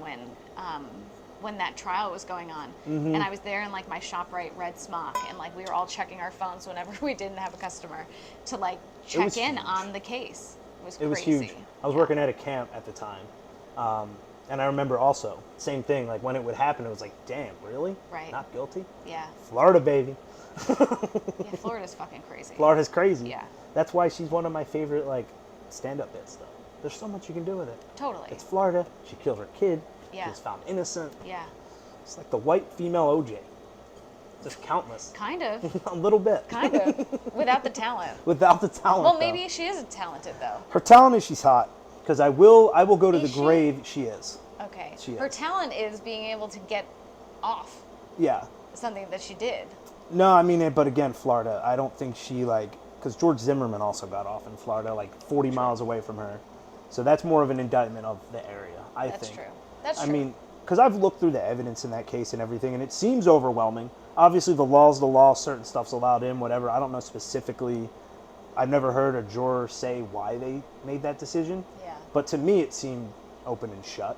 when that trial was going on, and I was there in like my ShopRite red smock, and like we were all checking our phones whenever we didn't have a customer to like check in on the case. It was crazy. It was huge. I was working at a camp at the time. And I remember also, same thing, like when it would happen, it was like, damn, really? Right. Not guilty? Yeah. Florida, baby. Yeah, Florida's fucking crazy. Florida's crazy. Yeah. That's why she's one of my favorite, like, stand-up bits, though. There's so much you can do with it. Totally. It's Florida. She killed her kid. Yeah. She was found innocent. Yeah. It's like the white female OJ. Just countless. Kind of. A little bit. Kind of. Without the talent. Without the talent. Well, maybe she is talented, though. Her talent is she's hot. Because I will go to the grave. She is. Okay. She Her is. talent is being able to get off. Yeah. Something that she did. No, I mean, but again, Florida, I don't think she, like, because George Zimmerman also got off in Florida, like 40 miles away from her. So that's more of an indictment of the area, I think. That's true. That's true. I mean, because I've looked through the evidence in that case and everything, and it seems overwhelming. Obviously, the law's the law, certain stuff's allowed in, whatever. I don't know specifically. I've never heard a juror say why they made that decision. Yeah. But to me, it seemed open and shut.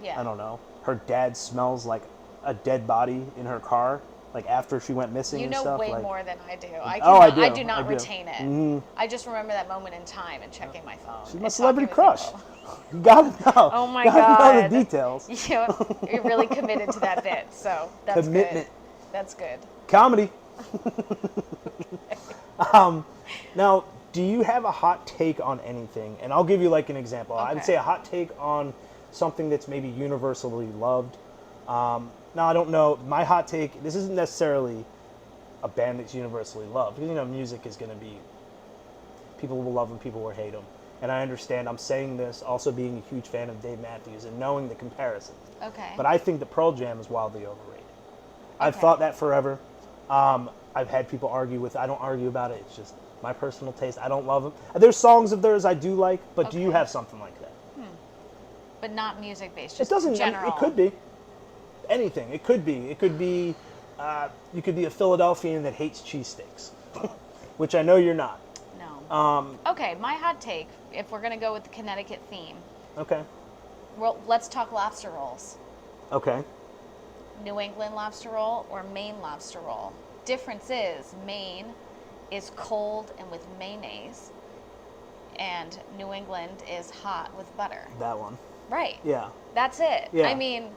Yeah. I don't know. Her dad smells like a dead body in her car, like after she went missing and stuff. You know way like, more than I do. I do. I do not I do. retain it. Mm-hmm. I just remember that moment in time and checking my phone. She's my and celebrity talking with crush. people. You gotta know. Oh my gotta know God. the details. You're really committed to that bit, so that's Commitment. good. That's good. Comedy. Now, do you have a hot take on anything? And I'll give you like an example. I would Okay. say a hot take on something that's maybe universally loved. Now, I don't know. My hot take, this isn't necessarily a band that's universally loved. Because, you know, music is going to be, people will love them, people will hate them. And I understand. I'm saying this also being a huge fan of Dave Matthews and knowing the comparisons. Okay. But I think the Pearl Jam is wildly overrated. I've Okay. thought that forever. I've had people argue with. I don't argue about it. It's just my personal taste. I don't love them. There's songs of theirs I do like, but do you Okay. have something like that? But not music based. It Just doesn't. general. It could be anything. It could be. It could be. You could be a Philadelphian that hates cheesesteaks, which I know you're not. No. Okay, my hot take, if we're going to go with the Connecticut theme, Okay. well, let's talk lobster rolls. Okay. New England lobster roll or Maine lobster roll. Difference is Maine is cold and with mayonnaise, and New England is hot with butter. That one. Right. Yeah. That's it. Yeah. I mean,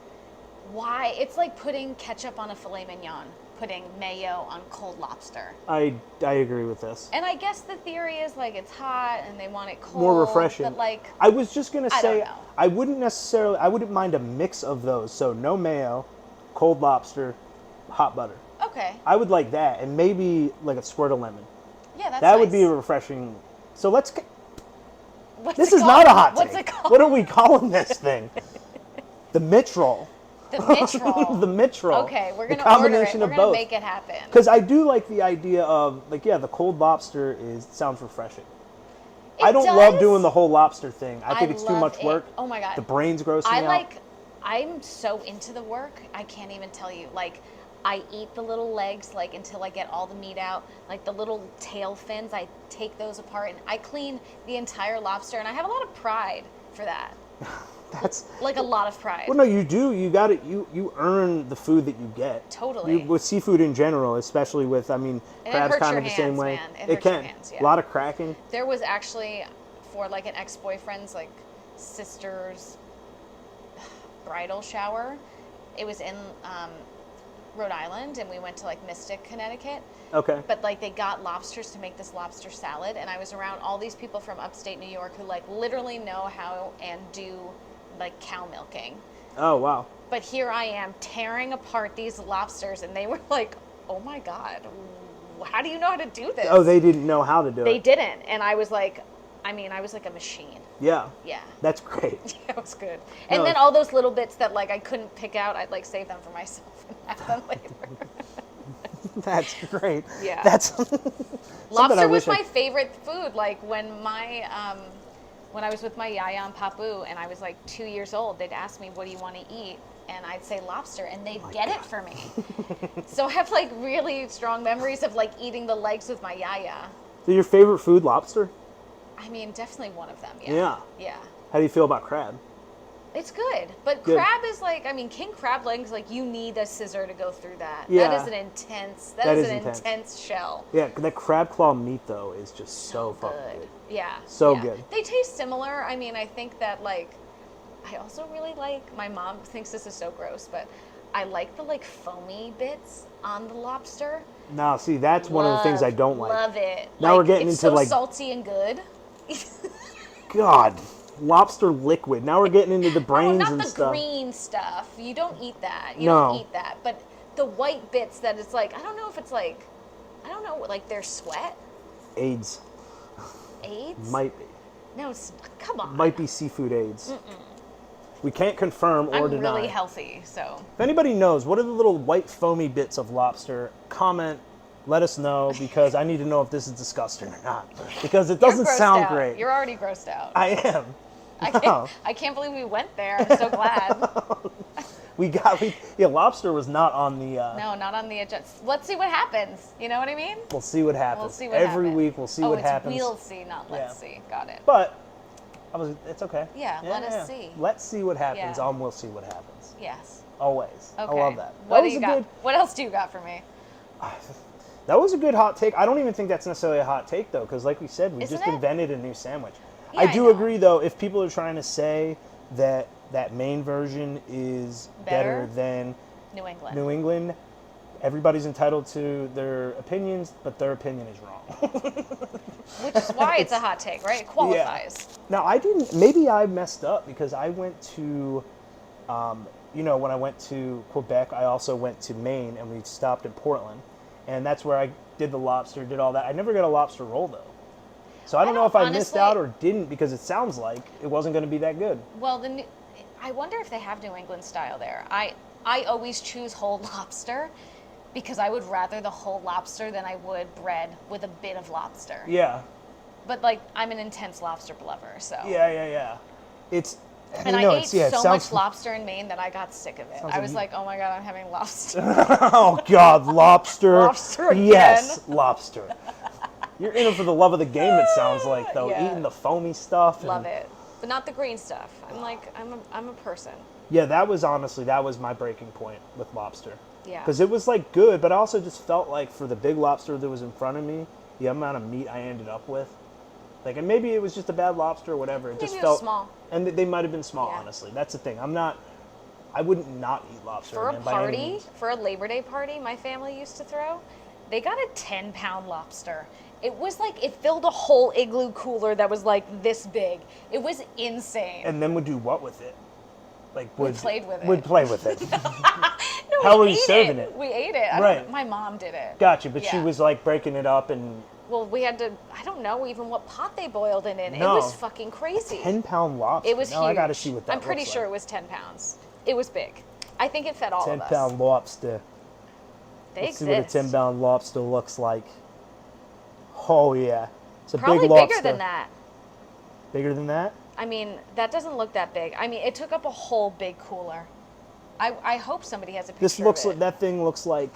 why? It's like putting ketchup on a filet mignon, putting mayo on cold lobster. I agree with this. And I guess the theory is like it's hot and they want it cold. More refreshing. But like, I was just gonna I say don't know. I wouldn't mind a mix of those. So no mayo, cold lobster, hot butter. okay. I would like that, and maybe like a squirt of lemon. Yeah, that's That would nice. be refreshing. So let's. What's This it is called? not a hot What's take. it called? What are we calling this thing? The Mitch roll. The Mitch roll. The Mitch roll. Okay, we're The gonna order it. combination We're of gonna both. make it happen. Because I do like the idea of like the cold lobster sounds refreshing. I don't love does. doing the whole lobster thing. I think I it's too love much it. work. Oh my God. The brain's grossing me out. I'm so into the work, I can't even tell you. Like, I eat the little legs, like, until I get all the meat out. Like, the little tail fins, I take those apart, and I clean the entire lobster, and I have a lot of pride for that. That's Like, a lot of pride. well, no, you do. You got it. You earn the food that you get. Totally. With seafood in general, especially with, I mean, And it crab's hurts kind your of the same hands, way. man. It It hurts your can. hands, A yeah. lot of cracking. There was actually, for, like, an ex-boyfriend's, like, sister's bridal shower. It was in Rhode Island, and we went to, like, Mystic, Connecticut. Okay. But like they got lobsters to make this lobster salad, and I was around all these people from upstate New York who like literally know how and do like cow milking. Oh wow. But here I am tearing apart these lobsters, and they were like, "Oh my God, how do you know how to do this?" Oh, they didn't know how to do They it. didn't, and I was like a machine. Yeah. Yeah, That's great. it was good. And No. then all those little bits that like I couldn't pick out, I'd like save them for myself and have them later. That's great. Yeah. That's something I Lobster was wish I- my favorite food. Like when when I was with my yaya and papu, and I was like 2 years old, they'd ask me, "What do you want to eat?" And I'd say lobster, and they'd get it for me. So I have like really strong memories of like eating the legs with my yaya. So your favorite food, lobster? I mean, definitely one of them. Yeah. Yeah. Yeah. How do you feel about crab? It's good, but Good. crab is like, I mean, king crab legs, like you need a scissor to go through that. Yeah. That is an intense. That That is is an intense. intense shell. Yeah, that crab claw meat though is just so fucking good. Yeah. So yeah. good. They taste similar. I mean, I think that like, I also really like, my mom thinks this is so gross, but I like the like foamy bits on the lobster. Now, see, that's one of the things I don't like. Love it. Now we're getting it's into, so like- salty and good. God. Lobster liquid. Now we're getting into the brains not and the stuff. green stuff. You don't eat that. You No. don't eat that. But the white bits that it's like, I don't know if it's like, I don't know, like their sweat. AIDS. AIDS? Might be. No, come on. Might be seafood AIDS. We can't confirm or deny. I'm really healthy, so. If anybody knows, what are the little white foamy bits of lobster? Comment. Let us know, because I need to know if this is disgusting or not. Because it doesn't sound out. great. You're already grossed out. I am. I can't believe we went there. I'm so glad. Lobster was not on the... No, not on the agenda. Let's see what happens. You know what I mean? We'll see what happens. We'll see what Every happens. week we'll see what happens. We'll see, not let's see. Got it. But, it's okay. Yeah, let us see. Let's see what happens. Yeah. We'll see what happens. Yes. Always. Okay. I love that. What do you got? What else do you got for me? That was a good hot take. I don't even think that's necessarily a hot take, though, because like we said, we just invented a new sandwich. Yeah, I do agree, though, if people are trying to say that that main version is better than New England, everybody's entitled to their opinions, but their opinion is wrong. Which is why it's a hot take, right? It qualifies. Yeah. Now, maybe I messed up, because I went to, when I went to Quebec, I also went to Maine, and we stopped in Portland. And that's where I did the lobster, did all that. I never got a lobster roll, though. So I don't know if I missed out or didn't, because it sounds like it wasn't going to be that good. Well, I wonder if they have New England style there. I always choose whole lobster, because I would rather the whole lobster than I would bread with a bit of lobster. Yeah. But, I'm an intense lobster lover, so. Yeah. I ate so much lobster in Maine that I got sick of it. I was like, oh my God, I'm having lobster. Oh God, lobster. Lobster again. Yes, lobster. You're in it for the love of the game, it sounds like, though. Yeah. Eating the foamy stuff. Love it. But not the green stuff. I'm a person. Yeah, that was my breaking point with lobster. Yeah. Because it was good, but I also just felt like for the big lobster that was in front of me, the amount of meat I ended up with. And maybe it was just a bad lobster or whatever. It just felt small. And they might have been small, honestly. That's the thing. I wouldn't not eat lobster. For a party, for a Labor Day party my family used to throw, they got a 10-pound lobster. It was it filled a whole igloo cooler that was this big. It was insane. And then would do what with it? We played with it. Would play with it. No, How were you serving it? We ate it. Right. My mom did it. Gotcha, but she was breaking it up and... Well, we had to, I don't know even what pot they boiled it in. No. It was fucking crazy. 10-pound lobster. It was huge. I gotta see what that I'm pretty sure it was 10 pounds. It was big. I think it fed all of us. 10-pound lobster. Let's see what a 10-pound lobster looks like. Oh, yeah. It's a Probably big lobster. bigger than that. Bigger than that? I mean, that doesn't look that big. I mean, it took up a whole big cooler. I hope somebody has a picture of it. That thing looks like...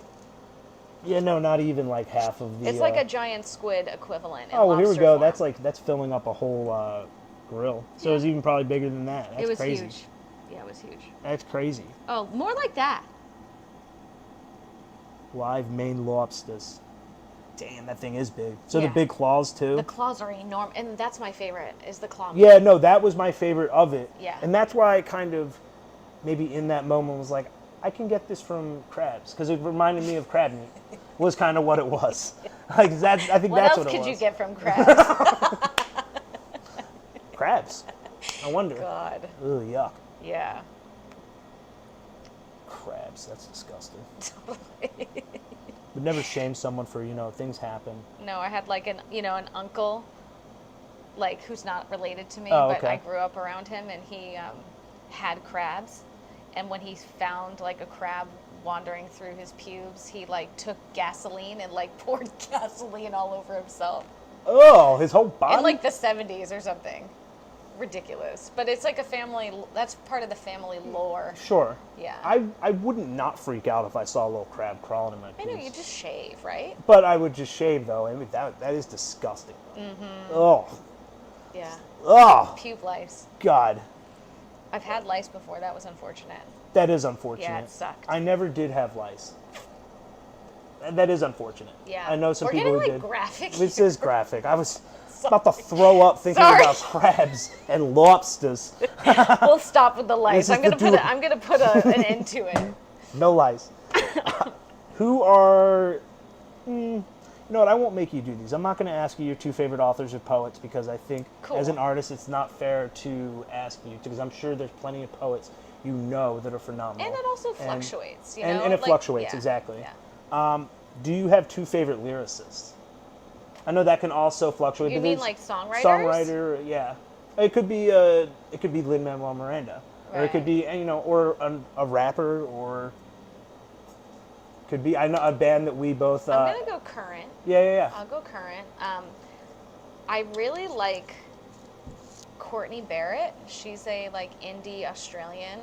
Yeah, no, not even half of the... It's like a giant squid equivalent. Oh, well, here we go. Form. That's filling up a whole grill. So it's even probably bigger than that. That's crazy. Huge. Yeah, it was huge. That's crazy. Oh, more like that. Live Maine lobsters. Damn, that thing is big. So the big claws, too? The claws are enormous. And that's my favorite, is the claw. Yeah, no, that was my favorite of it. Yeah. And that's why I kind of, maybe in that moment, was like, I can get this from crabs, because it reminded me of crab meat. Was kind of what it was. I think that's what it was. What else could you get from crabs? Crabs. I wonder. God. Ugh, yuck. Yeah. Crabs. That's disgusting. Would never shame someone for, things happen. No, I had an uncle, who's not related to me, but I grew up around him, and he had crabs. And when he found a crab wandering through his pubes, he took gasoline and poured gasoline all over himself. Oh, his whole body? In the 70s or something. Ridiculous. But it's a family, that's part of the family lore. Sure. Yeah. I wouldn't not freak out if I saw a little crab crawling in my pubes. I know, you just shave, right? But I would just shave, though. I mean, that is disgusting. Mm-hmm. Oh. Yeah. Oh. Pube lice. God. I've had lice before. That was unfortunate. That is unfortunate. Yeah, it sucked. I never did have lice. That is unfortunate. Yeah. I know some people who did. Graphic. This is graphic. I was about to throw up thinking about crabs and lobsters. We'll stop with the lice. I'm gonna put an end to it. No lice. Who are... You know what? I won't make you do these. I'm not going to ask you your 2 favorite authors or poets because I think as an artist, it's not fair to ask you because I'm sure there's plenty of poets you know that are phenomenal. And it also fluctuates, you know? And it fluctuates, exactly. Yeah. Do you have 2 favorite lyricists? I know that can also fluctuate. You mean like songwriters? Songwriter, yeah. It could be Lin-Manuel Miranda, or it could be or a rapper, or could be a band that we both. I'm gonna go current. Yeah. I'll go current. I really like Courtney Barrett. She's a like indie Australian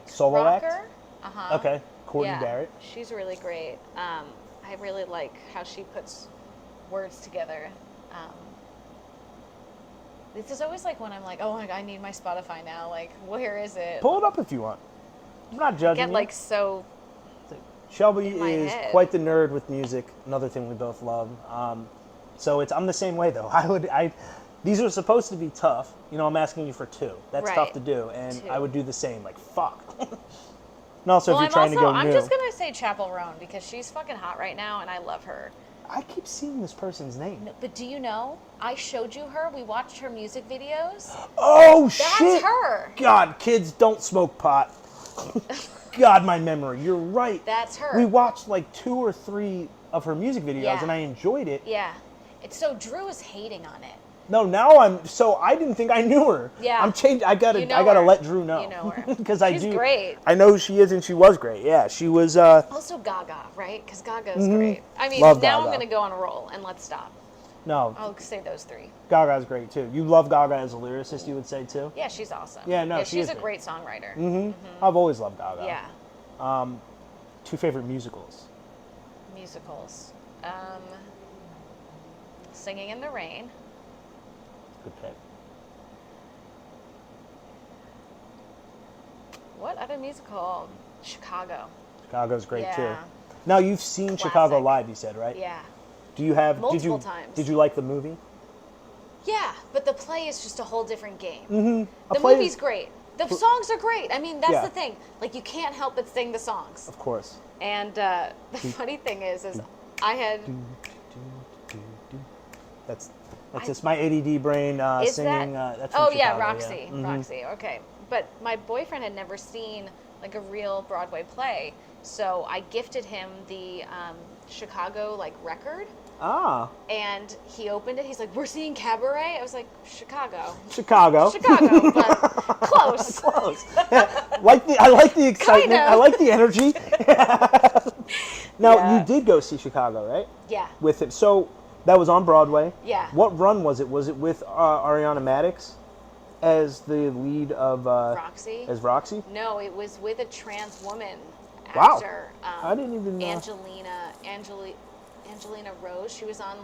solo rocker. Act? Okay, Courtney Barrett. She's really great. I really like how she puts words together. This is always like when I'm like, oh my God, I need my Spotify now. Like, where is it? Pull it up if you want. I'm not judging I get like so. Shelby is quite the nerd with music. Another thing we both love. So I'm the same way though. These are supposed to be tough. I'm asking you for 2. That's tough to do, and 2. I would do the same. Like fuck. And also, if you're trying to go new. I'm just gonna say Chappell Roan because she's fucking hot right now, and I love her. I keep seeing this person's name. No, but do you know? I showed you her. We watched her music videos. Oh, shit. That's her. God, kids, don't smoke pot. God, my memory. You're right. That's her. We watched like 2 or 3 of her music videos, and I enjoyed it. Yeah. So Drew is hating on it. No, now I didn't think I knew her. Yeah. I'm changed. I gotta let Drew know. You know her. Because She's great. I know who she is, and she was great. Yeah, she was. Also Gaga, right? Because Gaga's great. I mean, Love now Gaga. I'm gonna go on a roll, and let's stop. No. I'll say those 3. Gaga's great too. You love Gaga as a lyricist, you would say too? Yeah, she's awesome. Yeah, no, she's a great songwriter. I've always loved Gaga. Yeah. 2 favorite musicals. Musicals. Singing in the Rain. Good pick. What other musical? Chicago. Chicago's great too. Now you've seen Chicago live, you said, right? Yeah. Do you have multiple times? Did you like the movie? Yeah, but the play is just a whole different game. Mm-hmm. The movie's great. The songs are great. I mean, that's the thing. Like, you can't help but sing the songs. Of course. And the funny thing is I had. That's just my ADD brain singing. That's from Chicago, Roxy. Yeah. Roxy. Okay, but my boyfriend had never seen like a real Broadway play, so I gifted him the Chicago record. Ah. And he opened it. He's like, "We're seeing Cabaret." I was like, "Chicago." Chicago, but close. Close. Yeah. I like the excitement. Kind of. I like the energy. Now you did go see Chicago, right? Yeah. With him. So that was on Broadway. Yeah. What run was it? Was it with Ariana Madix as the lead of Roxy? As Roxy? No, it was with a trans woman Wow. actor. I didn't even know. Angelina Rose. She was on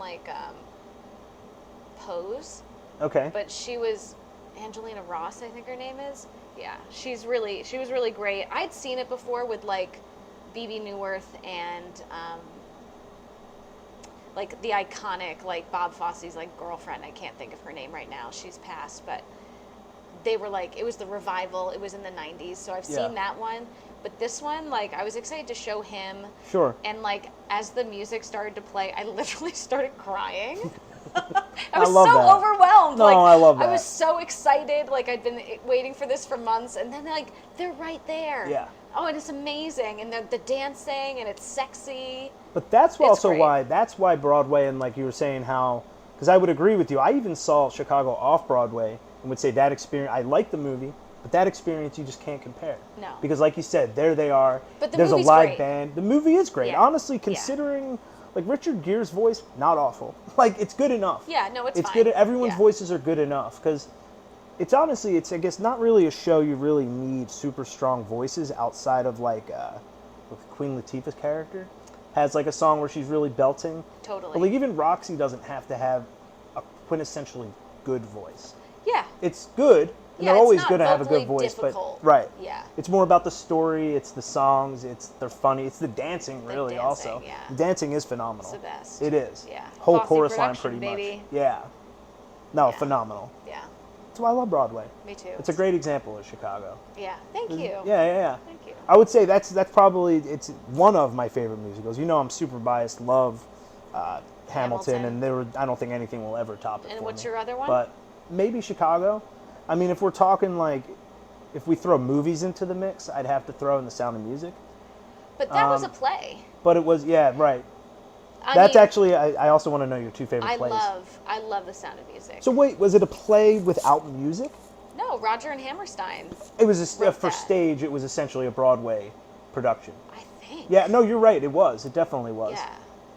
Pose. Okay. But she was Angelina Ross, I think her name is. Yeah, she was really great. I'd seen it before with Bebe Neuwirth and the iconic Bob Fosse's girlfriend. I can't think of her name right now. She's passed, but they were it was the revival. It was in the 90s, so I've seen that one. But this one, I was excited to show him. Sure. And as the music started to play, I literally started crying. I I was love so that. overwhelmed. No, I love that. I was so excited. I'd been waiting for this for months, and then they're right there. Yeah. Oh, and it's amazing, and the dancing, and it's sexy. But that's also great. why Broadway, and you were saying how, because I would agree with you. I even saw Chicago off Broadway and would say that experience. I liked the movie, but that experience you just can't compare. No. Because like you said, there they are. But there's a movie's live great. band. The movie is great. Yeah. Honestly, considering Richard Gere's voice, not awful. It's good enough. Yeah, no, it's fine. Good. Everyone's voices are good enough because it's honestly, I guess not really a show you really need super strong voices outside of with Queen Latifah's character has a song where she's really belting. Totally. But even Roxy doesn't have to have a quintessentially good voice. Yeah. It's good. And they're always going to have a good voice, difficult. but right. Yeah. It's more about the story. It's the songs. They're funny. It's the dancing, really. Also, yeah. The dancing is phenomenal. It's the best. It is. Yeah. Whole Fosse chorus line, production, pretty baby. much. Yeah. No, Yeah. phenomenal. Yeah. That's why I love Broadway. Me too. It's a great example of Chicago. Yeah. Thank you. Yeah. Thank you. I would say that's probably it's one of my favorite musicals. I'm super biased. Love Hamilton, and I don't think anything will ever top it. And what's your other one? But maybe Chicago. I mean, if we're talking like, if we throw movies into the mix, I'd have to throw in The Sound of Music. But that was a play. But it was, yeah, right. That's actually, I also want to know your two favorite plays. I love The Sound of Music. So wait, was it a play without music? No, Roger and Hammerstein. It was for stage. It was essentially a Broadway production. I think. Yeah, no, you're right. It was. It definitely was. Yeah,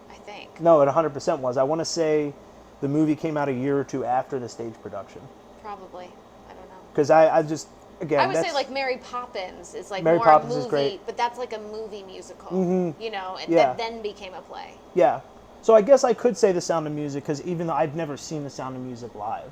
I think. No, it 100% was. I want to say the movie came out a year or two after the stage production. Probably. I don't know. Because I just, again, I would say like Mary Poppins is like Mary more Poppins a movie, is great. but that's like a movie musical, you know, and Yeah. that then became a play. Yeah. So I guess I could say The Sound of Music, because even though I've never seen The Sound of Music live.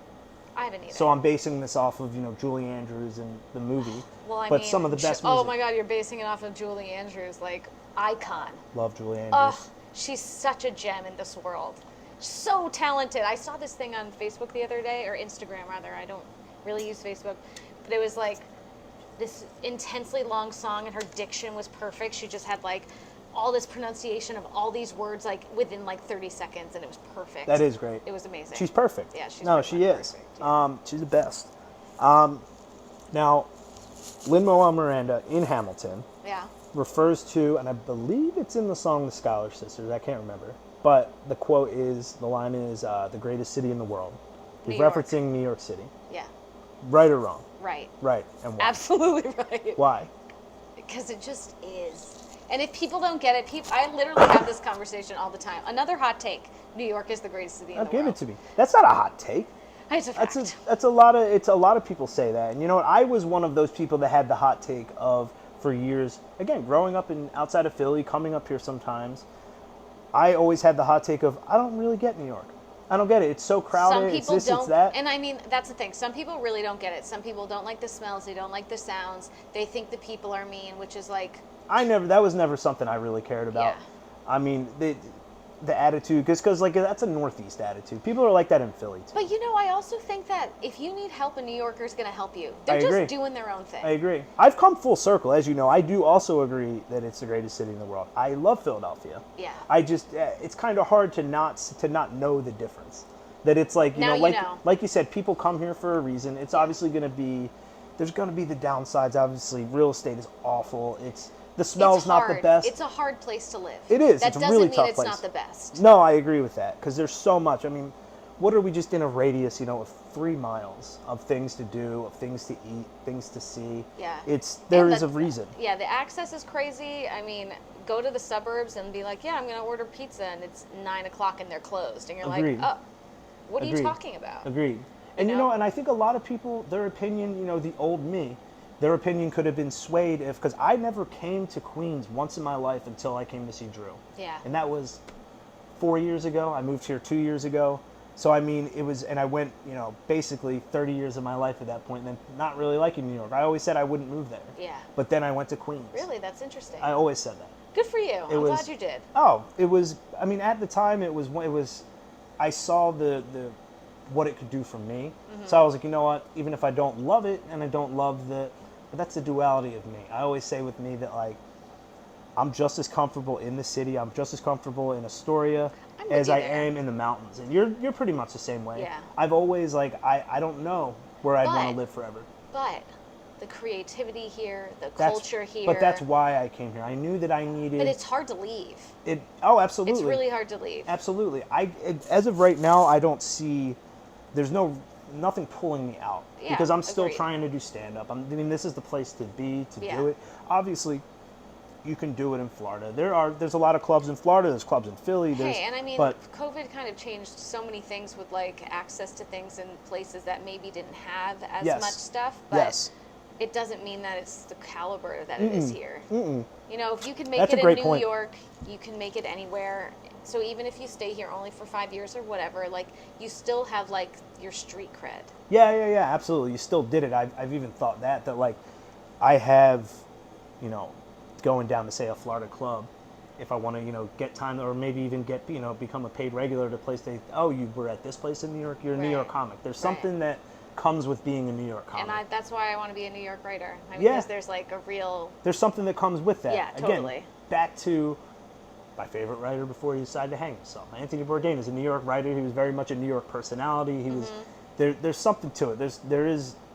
I haven't either. So I'm basing this off of, Julie Andrews and the movie. Well, I but mean, some of the best music. Oh my God, you're basing it off of Julie Andrews, like icon. Love Julie Andrews. Oh, she's such a gem in this world. So talented. I saw this thing on Facebook the other day, or Instagram rather. I don't really use Facebook, but it was like this intensely long song, and her diction was perfect. She just had like all this pronunciation of all these words like within like 30 seconds, and it was perfect. That is great. It was amazing. She's perfect. Yeah, she's she is. perfect, yeah. She's the best. Now, Lin-Manuel Miranda in Hamilton refers to, and I believe it's in the song The Schuyler Sisters, I can't remember, but the line is, the greatest city in the world. He's referencing New York City. Yeah. Right or wrong? Right. Right. And why? Absolutely right. Why? Because it just is. And if people don't get it, I literally have this conversation all the time. Another hot take: New York is the greatest city in the world. Give it to me. That's not a hot take. It's a fact. It's a lot of people say that. And you know what? I was one of those people that had the hot take for years. Again, growing up outside of Philly, coming up here sometimes, I always had the hot take of, I don't really get New York. I don't get it. It's so crowded. Some people it's this, don't, it's that. and I mean, that's the thing. Some people really don't get it. Some people don't like the smells. They don't like the sounds. They think the people are mean, which is like... That was never something I really cared about. Yeah. I mean, the attitude, because like that's a Northeast attitude. People are like that in Philly too. But I also think that if you need help, a New Yorker's going to help you. They're just doing their own thing. I agree. I've come full circle, as you know. I do also agree that it's the greatest city in the world. I love Philadelphia. Yeah. It's kind of hard to not know the difference. That it's like, like you said, people come here for a reason. It's obviously going to be, there's going to be the downsides. Obviously, real estate is awful. The smell's not the best. It's a hard place to live. It is. It's a really tough place. That doesn't mean it's not the best. No, I agree with that, because there's so much. I mean, what are we just in a radius, of 3 miles of things to do, of things to eat, things to see? Yeah. There is a reason. Yeah, the access is crazy. I mean, go to the suburbs and be like, yeah, I'm going to order pizza, and it's 9 o'clock and they're closed. And you're Agreed. like, oh, what are you talking about? Agreed. And, and I think a lot of people, their opinion, the old me, their opinion could have been swayed because I never came to Queens once in my life until I came to see Drew. Yeah. And that was 4 years ago. I moved here 2 years ago. So, I mean, and I went, basically 30 years of my life at that point, and then not really liking New York. I always said I wouldn't move there. Yeah. But then I went to Queens. Really? That's interesting. I always said that. Good for you. I'm glad you did. Oh, it was, at the time, I saw what it could do for me. Mm-hmm. So I was like, you know what, even if I don't love it, and I don't love but that's the duality of me. I always say with me that, like, I'm just as comfortable in the city, I'm just as comfortable in Astoria as I am in the mountains. And you're pretty much the same way. Yeah. I've always, like, I don't know where I'd want to live forever. But the creativity here, the culture here. But that's why I came here. I knew that I needed... But it's hard to leave. Absolutely. It's really hard to leave. Absolutely. As of right now, I don't see... There's nothing pulling me out, because I'm still trying to do stand-up. This is the place to be, to do it. Obviously, you can do it in Florida. There's a lot of clubs in Florida. There's clubs in Philly. COVID kind of changed so many things with like access to things in places that maybe didn't have as much stuff. But it doesn't mean that it's the caliber that it is here. If you can make it in New York, you can make it anywhere. So even if you stay here only for 5 years or whatever, like, you still have, like, your street cred. Yeah, absolutely. You still did it. I've even thought that like, I have, going down to, say, a Florida club, if I want to, get time, or maybe even get, become a paid regular at a place, you were at this place in New York, you're a New York comic. There's something that comes with being a New York comic. And that's why I want to be a New York writer. Because there's, like, there's something that comes with that. Yeah, totally. Again, back to... my favorite writer before he decided to hang himself. Anthony Bourdain is a New York writer. He was very much a New York personality. He was there's something to it.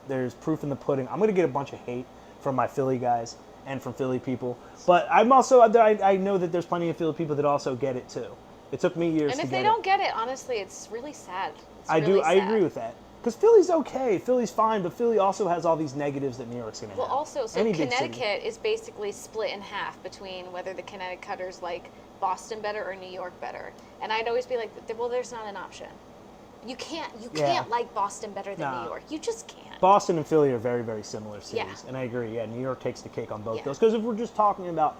There's proof in the pudding. I'm going to get a bunch of hate from my Philly guys and from Philly people, but I'm also I know that there's plenty of Philly people that also get it too. It took me years. And if they don't get it, honestly, it's really sad. I agree with that. Because Philly's okay, Philly's fine, but Philly also has all these negatives that New York's going to have. Well, also, so Connecticut is basically split in half between whether the Connecticuters like Boston better or New York better. And I'd always be like, well, there's not an option. You can't like Boston better than New York. You just can't. Boston and Philly are very, very similar cities. Yeah. And I agree, New York takes the cake on both those. Because if we're just talking about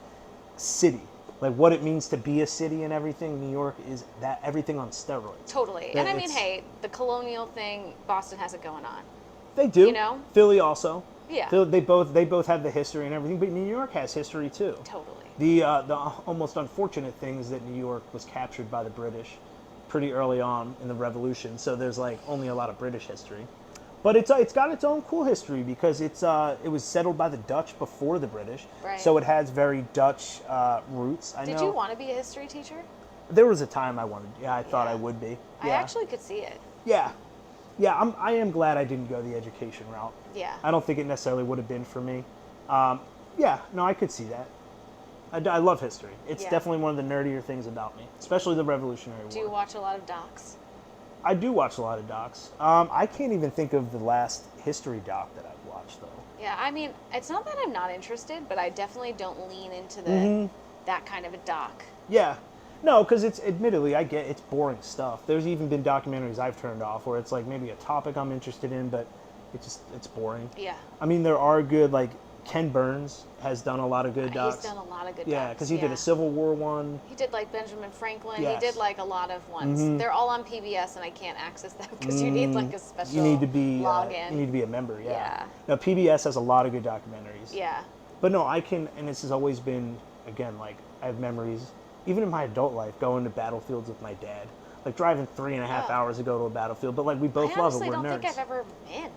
city, like what it means to be a city and everything, New York is that everything on steroids. Totally. And I mean, hey, the colonial thing, Boston has it going on. They do. You know? Philly also. Yeah. They both have the history and everything, but New York has history too. Totally. The almost unfortunate thing is that New York was captured by the British pretty early on in the Revolution, so there's like only a lot of British history. But it's got its own cool history because it was settled by the Dutch before the British, right. So it has very Dutch roots. Did you want to be a history teacher? There was a time I wanted. Yeah, I thought I would be. I actually could see it. Yeah, I am glad I didn't go the education route. Yeah. I don't think it necessarily would have been for me. I could see that. I love history. It's definitely one of the nerdier things about me, especially the Revolutionary War. Do you watch a lot of docs? I do watch a lot of docs. I can't even think of the last history doc that I've watched, though. Yeah, I mean, it's not that I'm not interested, but I definitely don't lean into that kind of a doc. Yeah. No, because it's it's boring stuff. There's even been documentaries I've turned off where it's like maybe a topic I'm interested in, but it's boring. Yeah. I mean, there are good, like, Ken Burns has done a lot of good docs. He's done a lot of good docs. Yeah, because he did a Civil War one. He did like Benjamin Franklin. Yes. He did like a lot of ones. They're all on PBS, and I can't access them because you need like a special you need to be login. You need to be a member. Yeah. Now PBS has a lot of good documentaries. Yeah. But no, I can, and this has always been, again, like I have memories, even in my adult life, going to battlefields with my dad, like driving 3.5 hours to go to a battlefield. But like we both love it. We're nerds. I honestly don't think I've ever been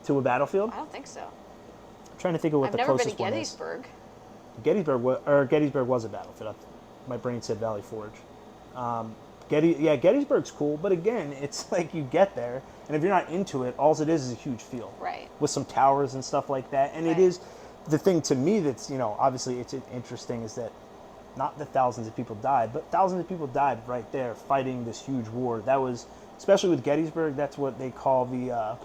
to a battlefield. I don't think so. I'm trying to think of what the closest one is. I've never been to Gettysburg. Gettysburg was a battlefield. My brain said Valley Forge. Gettysburg's cool, but again, it's like you get there, and if you're not into it, all it is a huge field. Right. With some towers and stuff like that. And it is, the thing to me that's, obviously it's interesting is that not that thousands of people died, but thousands of people died right there fighting this huge war. That was, especially with Gettysburg, that's what they call the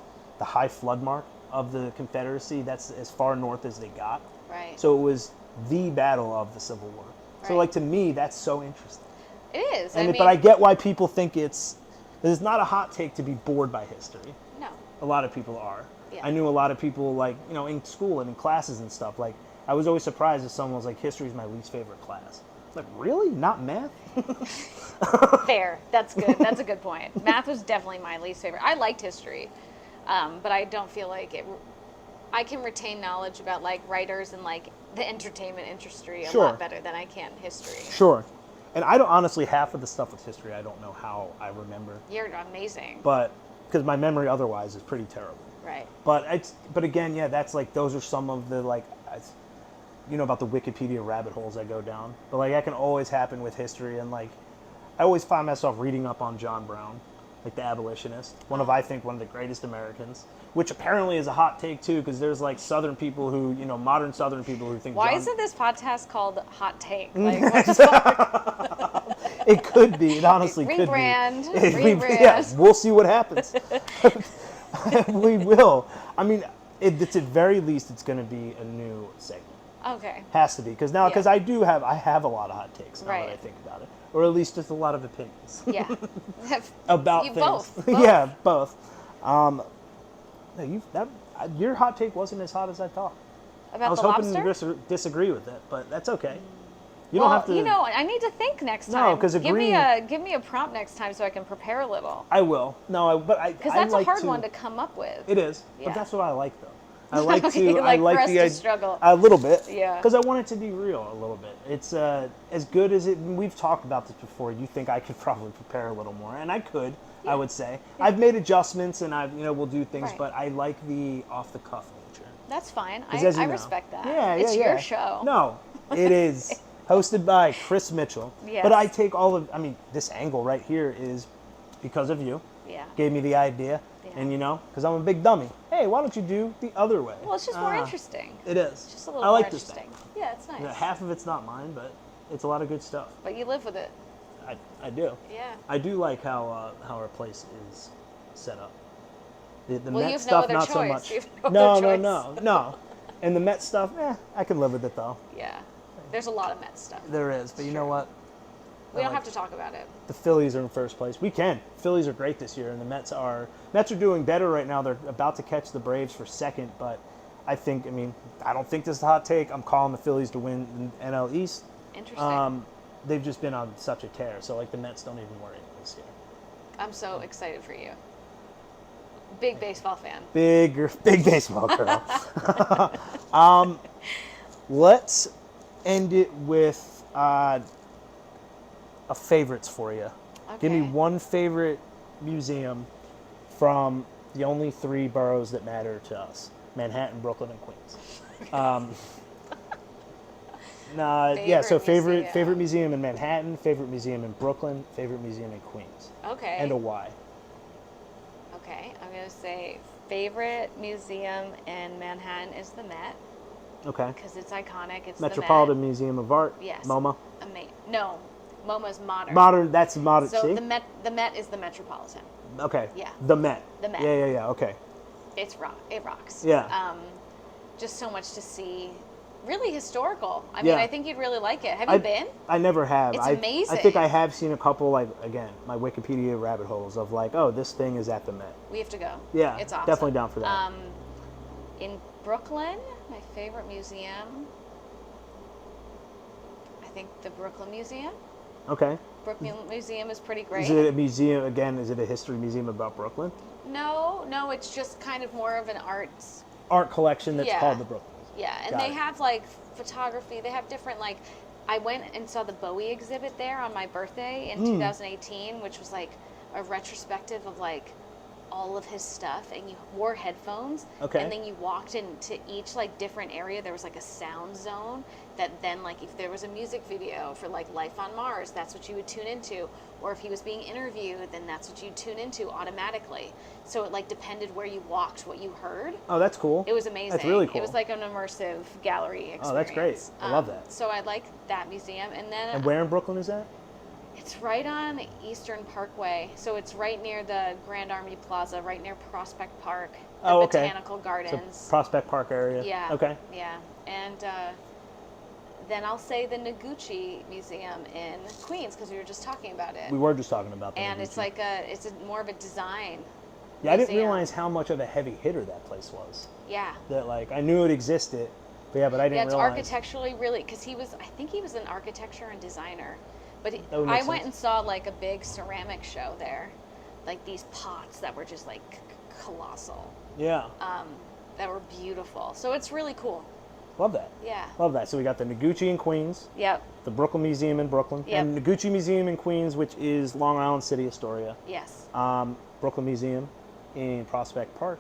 high flood mark of the Confederacy. That's as far north as they got. Right. So it was the battle of the Civil War. Right. So like to me, that's so interesting. It is. But I get why people think it's not a hot take to be bored by history. No. A lot of people are. Yeah. I knew a lot of people like, in school and in classes and stuff. Like I was always surprised if someone was like, history is my least favorite class. Like, really? Not math? Fair. That's good. That's a good point. Math was definitely my least favorite. I liked history. But I don't feel like it. I can retain knowledge about like writers and like the entertainment industry a lot better than I can history. Sure, and I don't honestly half of the stuff with history. I don't know how I remember. You're amazing. But because my memory otherwise is pretty terrible. Right. But again, that's like those are some of the like, about the Wikipedia rabbit holes I go down. But like that can always happen with history, and like I always find myself reading up on John Brown. Like the abolitionist, I think one of the greatest Americans, which apparently is a hot take too, because there's like Southern people who, modern Southern people who think. Why isn't this podcast called Hot Take? Like, what's it could be. It honestly could be. Rebrand. Yeah, we'll see what happens. We will. I mean, it's at very least it's going to be a new segment. Okay. Has to be because I have a lot of hot takes now that I think about it. Or at least just a lot of opinions. Yeah. About you things. Both. Yeah, both. Your hot take wasn't as hot as I thought. About I was the hoping lobster? to disagree with it, but that's okay. You don't have to. I need to think next time. No, because give me a prompt next time so I can prepare a little. I will. Because that's a hard one to come up with. It is, but that's what I like though. I like to struggle a little bit. Yeah. Because I want it to be real a little bit. It's as good as it. We've talked about this before. You think I could probably prepare a little more, and I could. Yeah. I would say I've made adjustments, and we'll do things, but I like the off the cuff nature. That's fine. I know. respect that. Yeah, it's your show. No, it is. Hosted by Chris Mitchell. Yes. But I take this angle right here is because of you. Yeah. Gave me the idea. Yeah. And because I'm a big dummy. Hey, why don't you do the other way? Well, it's just more interesting. It is. It's just a little more interesting. Yeah, it's nice. Half of it's not mine, but it's a lot of good stuff. But you live with it. I do. Yeah. I do like how our place is set up. The well, Met you have stuff, no other not choice. so much. You have no choice. No. And the Met stuff, I can live with it though. Yeah. There's a lot of Met stuff. There is, but you know what? We don't have to talk about it. The Phillies are in first place. We can. Phillies are great this year, and the Mets are doing better right now. They're about to catch the Braves for second, but I don't think this is a hot take. I'm calling the Phillies to win the NL East. Interesting. They've just been on such a tear, so the Mets don't even worry this year. I'm so excited for you. Big baseball fan. Big baseball girl. Let's end it with a favorites for you. Okay. Give me one favorite museum from the only 3 boroughs that matter to us: Manhattan, Brooklyn, and Queens. Favorite museum in Manhattan, favorite museum in Brooklyn, favorite museum in Queens. Okay. And a why. Okay, I'm going to say favorite museum in Manhattan is the Met. Okay. Because it's iconic. It's Metropolitan the Met. Museum of Art. Yes. MoMA. No, MoMA's modern. Modern. That's modern. So see? the Met is the Metropolitan. Okay. Yeah. The Met. The Met. Yeah. Okay. It rocks. Yeah. Just so much to see. Really historical. I mean, I think you'd really like it. Have you been? I never have. It's amazing. I think I have seen a couple, my Wikipedia rabbit holes of this thing is at the Met. We have to go. Yeah. It's awesome. Definitely down for that. In Brooklyn, my favorite museum, I think the Brooklyn Museum. Okay. Brooklyn Museum is pretty great. Is it a museum, again, is it a history museum about Brooklyn? No, it's just kind of more of an art collection that's called the Brooklyn. Yeah, and they have photography. They have different I went and saw the Bowie exhibit there on my birthday in 2018, which was a retrospective of all of his stuff, and you wore headphones. Okay. And then you walked into each different area. There was a sound zone that then if there was a music video for Life on Mars, that's what you would tune into. Or if he was being interviewed, then that's what you'd tune into automatically. So it depended where you walked, what you heard. Oh, that's cool. It was amazing. That's really cool. It was an immersive gallery experience. Oh, that's great. I love that. So I like that museum. And then and where in Brooklyn is that? It's right on Eastern Parkway. So it's right near the Grand Army Plaza, right near Prospect Park, the Botanical Gardens. So Prospect Park area. Yeah. Okay. Yeah. And then I'll say the Noguchi Museum in Queens, because we were just talking about it. We were just talking about that. And it's more of a design. Yeah, I didn't realize how much of a heavy hitter that place was. Yeah. That I knew it existed, but I didn't realize. Yeah, it's architecturally really, because I think he was an architecture and designer. But I went and saw a big ceramic show there, these pots that were just colossal. Yeah. That were beautiful. So it's really cool. Love that. Yeah. Love that. So we got the Noguchi in Queens. Yep. The Brooklyn Museum in Brooklyn. Yep. And Noguchi Museum in Queens, which is Long Island City, Astoria. Yes. Brooklyn Museum in Prospect Park.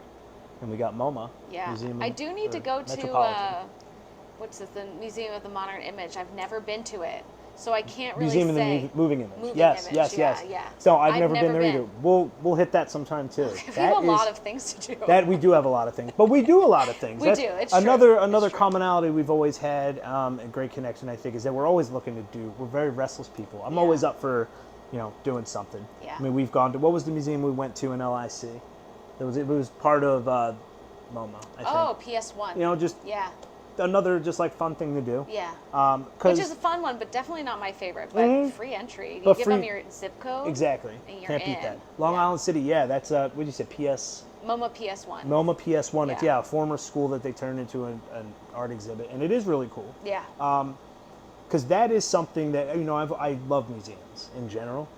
And we got MoMA. Yeah. Museum I do need to go to, the Museum of the Modern Image. I've never been to it. So I can't really Museum say. Museum of the Moving Image. Moving Yes. Yeah. So I've never been there either. We'll hit that sometime too. We have a lot of things to do. That we do have a lot of things, but we do a lot of things. We do. It's another true. Another commonality we've always had, a great connection I think, is that we're always looking to do. We're very restless people. I'm always up for, doing something. Yeah. I mean, we've gone to, what was the museum we went to in LIC? It was part of MoMA. I think. PS1. Just another fun thing to do. Yeah. Which is a fun one, but definitely not my favorite. But free entry. You give them your zip code. Exactly. And you're Can't beat that. Long Island City. Yeah, that's what did you say? MoMA PS1. MoMA PS1. Yeah. It's a former school that they turned into an art exhibit, and it is really cool. Yeah. Because that is something that I love museums in general.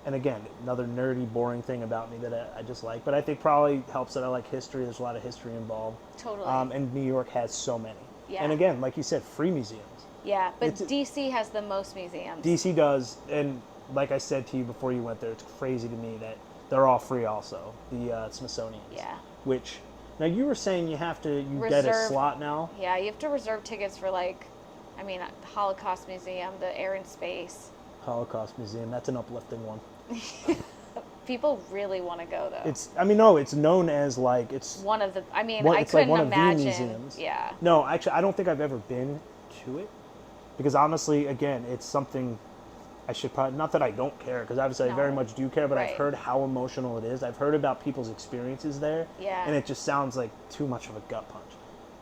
And again, another nerdy, boring thing about me that I just like. But I think probably helps that I like history. There's a lot of history involved. Totally. And New York has so many. Yeah. And again, like you said, free museums. Yeah, but DC has the most museums. DC does. And like I said to you before you went there, it's crazy to me that they're all free also. The Smithsonian. Yeah. Now you were saying you get a slot now? Yeah, you have to reserve tickets for I mean, the Holocaust Museum, the Air and Space. Holocaust Museum, that's an uplifting one. People really want to go though. No, it's known as like it's one of the. I mean, it's like one imagine. of the museums. Yeah. No, actually, I don't think I've ever been to it, because honestly, again, it's something I should probably, not that I don't care, because obviously I very much do care, but I've heard how emotional it is. I've heard about people's experiences there, and it just sounds like too much of a gut punch.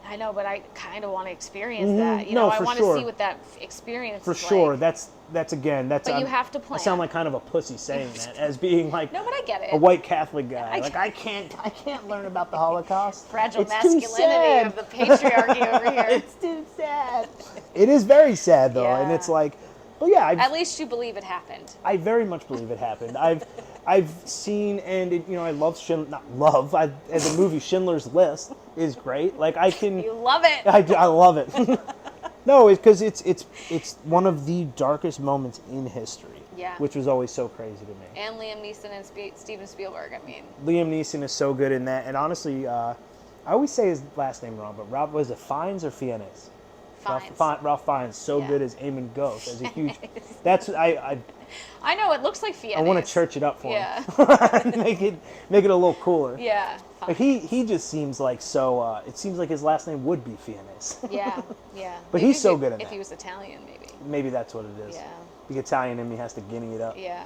I know, but I kind of want to experience that. You know, I want to see what that experience is like. For sure. That's again, that's. But you have to plan. I sound like kind of a pussy saying that, as being like no, but I get it. A white Catholic guy. Like I can't learn about the Holocaust. Fragile masculinity of the patriarchy over here. It's too sad. It is very sad though, and it's like, but yeah. At least you believe it happened. I very much believe it happened. I've seen, and it, I love the movie Schindler's List is great. Like I can. You love it. I love it. No, it's because it's one of the darkest moments in history. Yeah. Which was always so crazy to me. And Liam Neeson and Steven Spielberg. I mean. Liam Neeson is so good in that, and honestly, I always say his last name wrong, but Ralph, was it Fiennes or Fiennes? Fiennes. Ralph Fiennes, so good as Eamon Ghost, as a huge. That's I know it looks like Fiennes. I want to church it up for him. make it a little cooler. Yeah. But he just seems like so. It seems like his last name would be Fiennes. Yeah. But maybe he's so good at that. If he was Italian, maybe. Maybe that's what it is. Yeah. The Italian in me has to guinea it up. Yeah.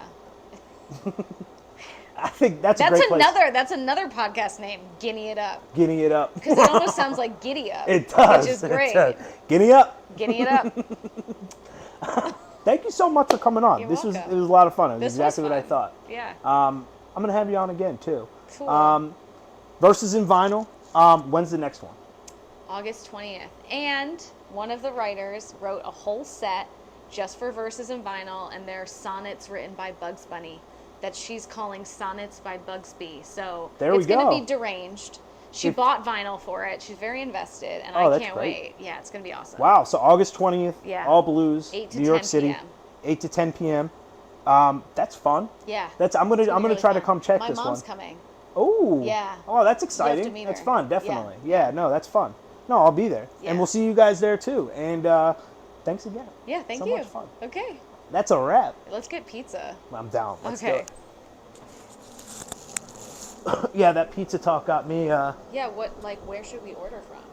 I think that's a great place. That's another podcast name. Guinea it up. Guinea it up. Because it almost sounds like giddy up. It does. Which is great. Guinea up. Guinea it up. Thank you so much for coming on. You're welcome. It was a lot of fun. It was this exactly was what I thought. Yeah. I'm gonna have you on again too. Cool. Versus in Vinyl. When's the next one? August 20th. And one of the writers wrote a whole set just for Verses in Vinyl, and they're sonnets written by Bugs Bunny that she's calling Sonnets by Bugsby. So it's going to be deranged. She bought vinyl for it. She's very invested, and I can't wait. Yeah, it's going to be awesome. Wow. So August 20th, All Blues, 8 to New York 10 City, PM. 8 to 10 p.m. That's fun. Yeah. I'm gonna try to come check My this one. mom's coming. Oh. Yeah. Oh, that's exciting. You have to meet That's her. fun, definitely. Yeah, no, that's fun. No, I'll be there. Yeah. And we'll see you guys there too. And thanks again. Yeah, thank so you. Much fun. Okay. That's a wrap. Let's get pizza. I'm down. Let's do okay. it. Yeah, that pizza talk got me Yeah, where should we order from?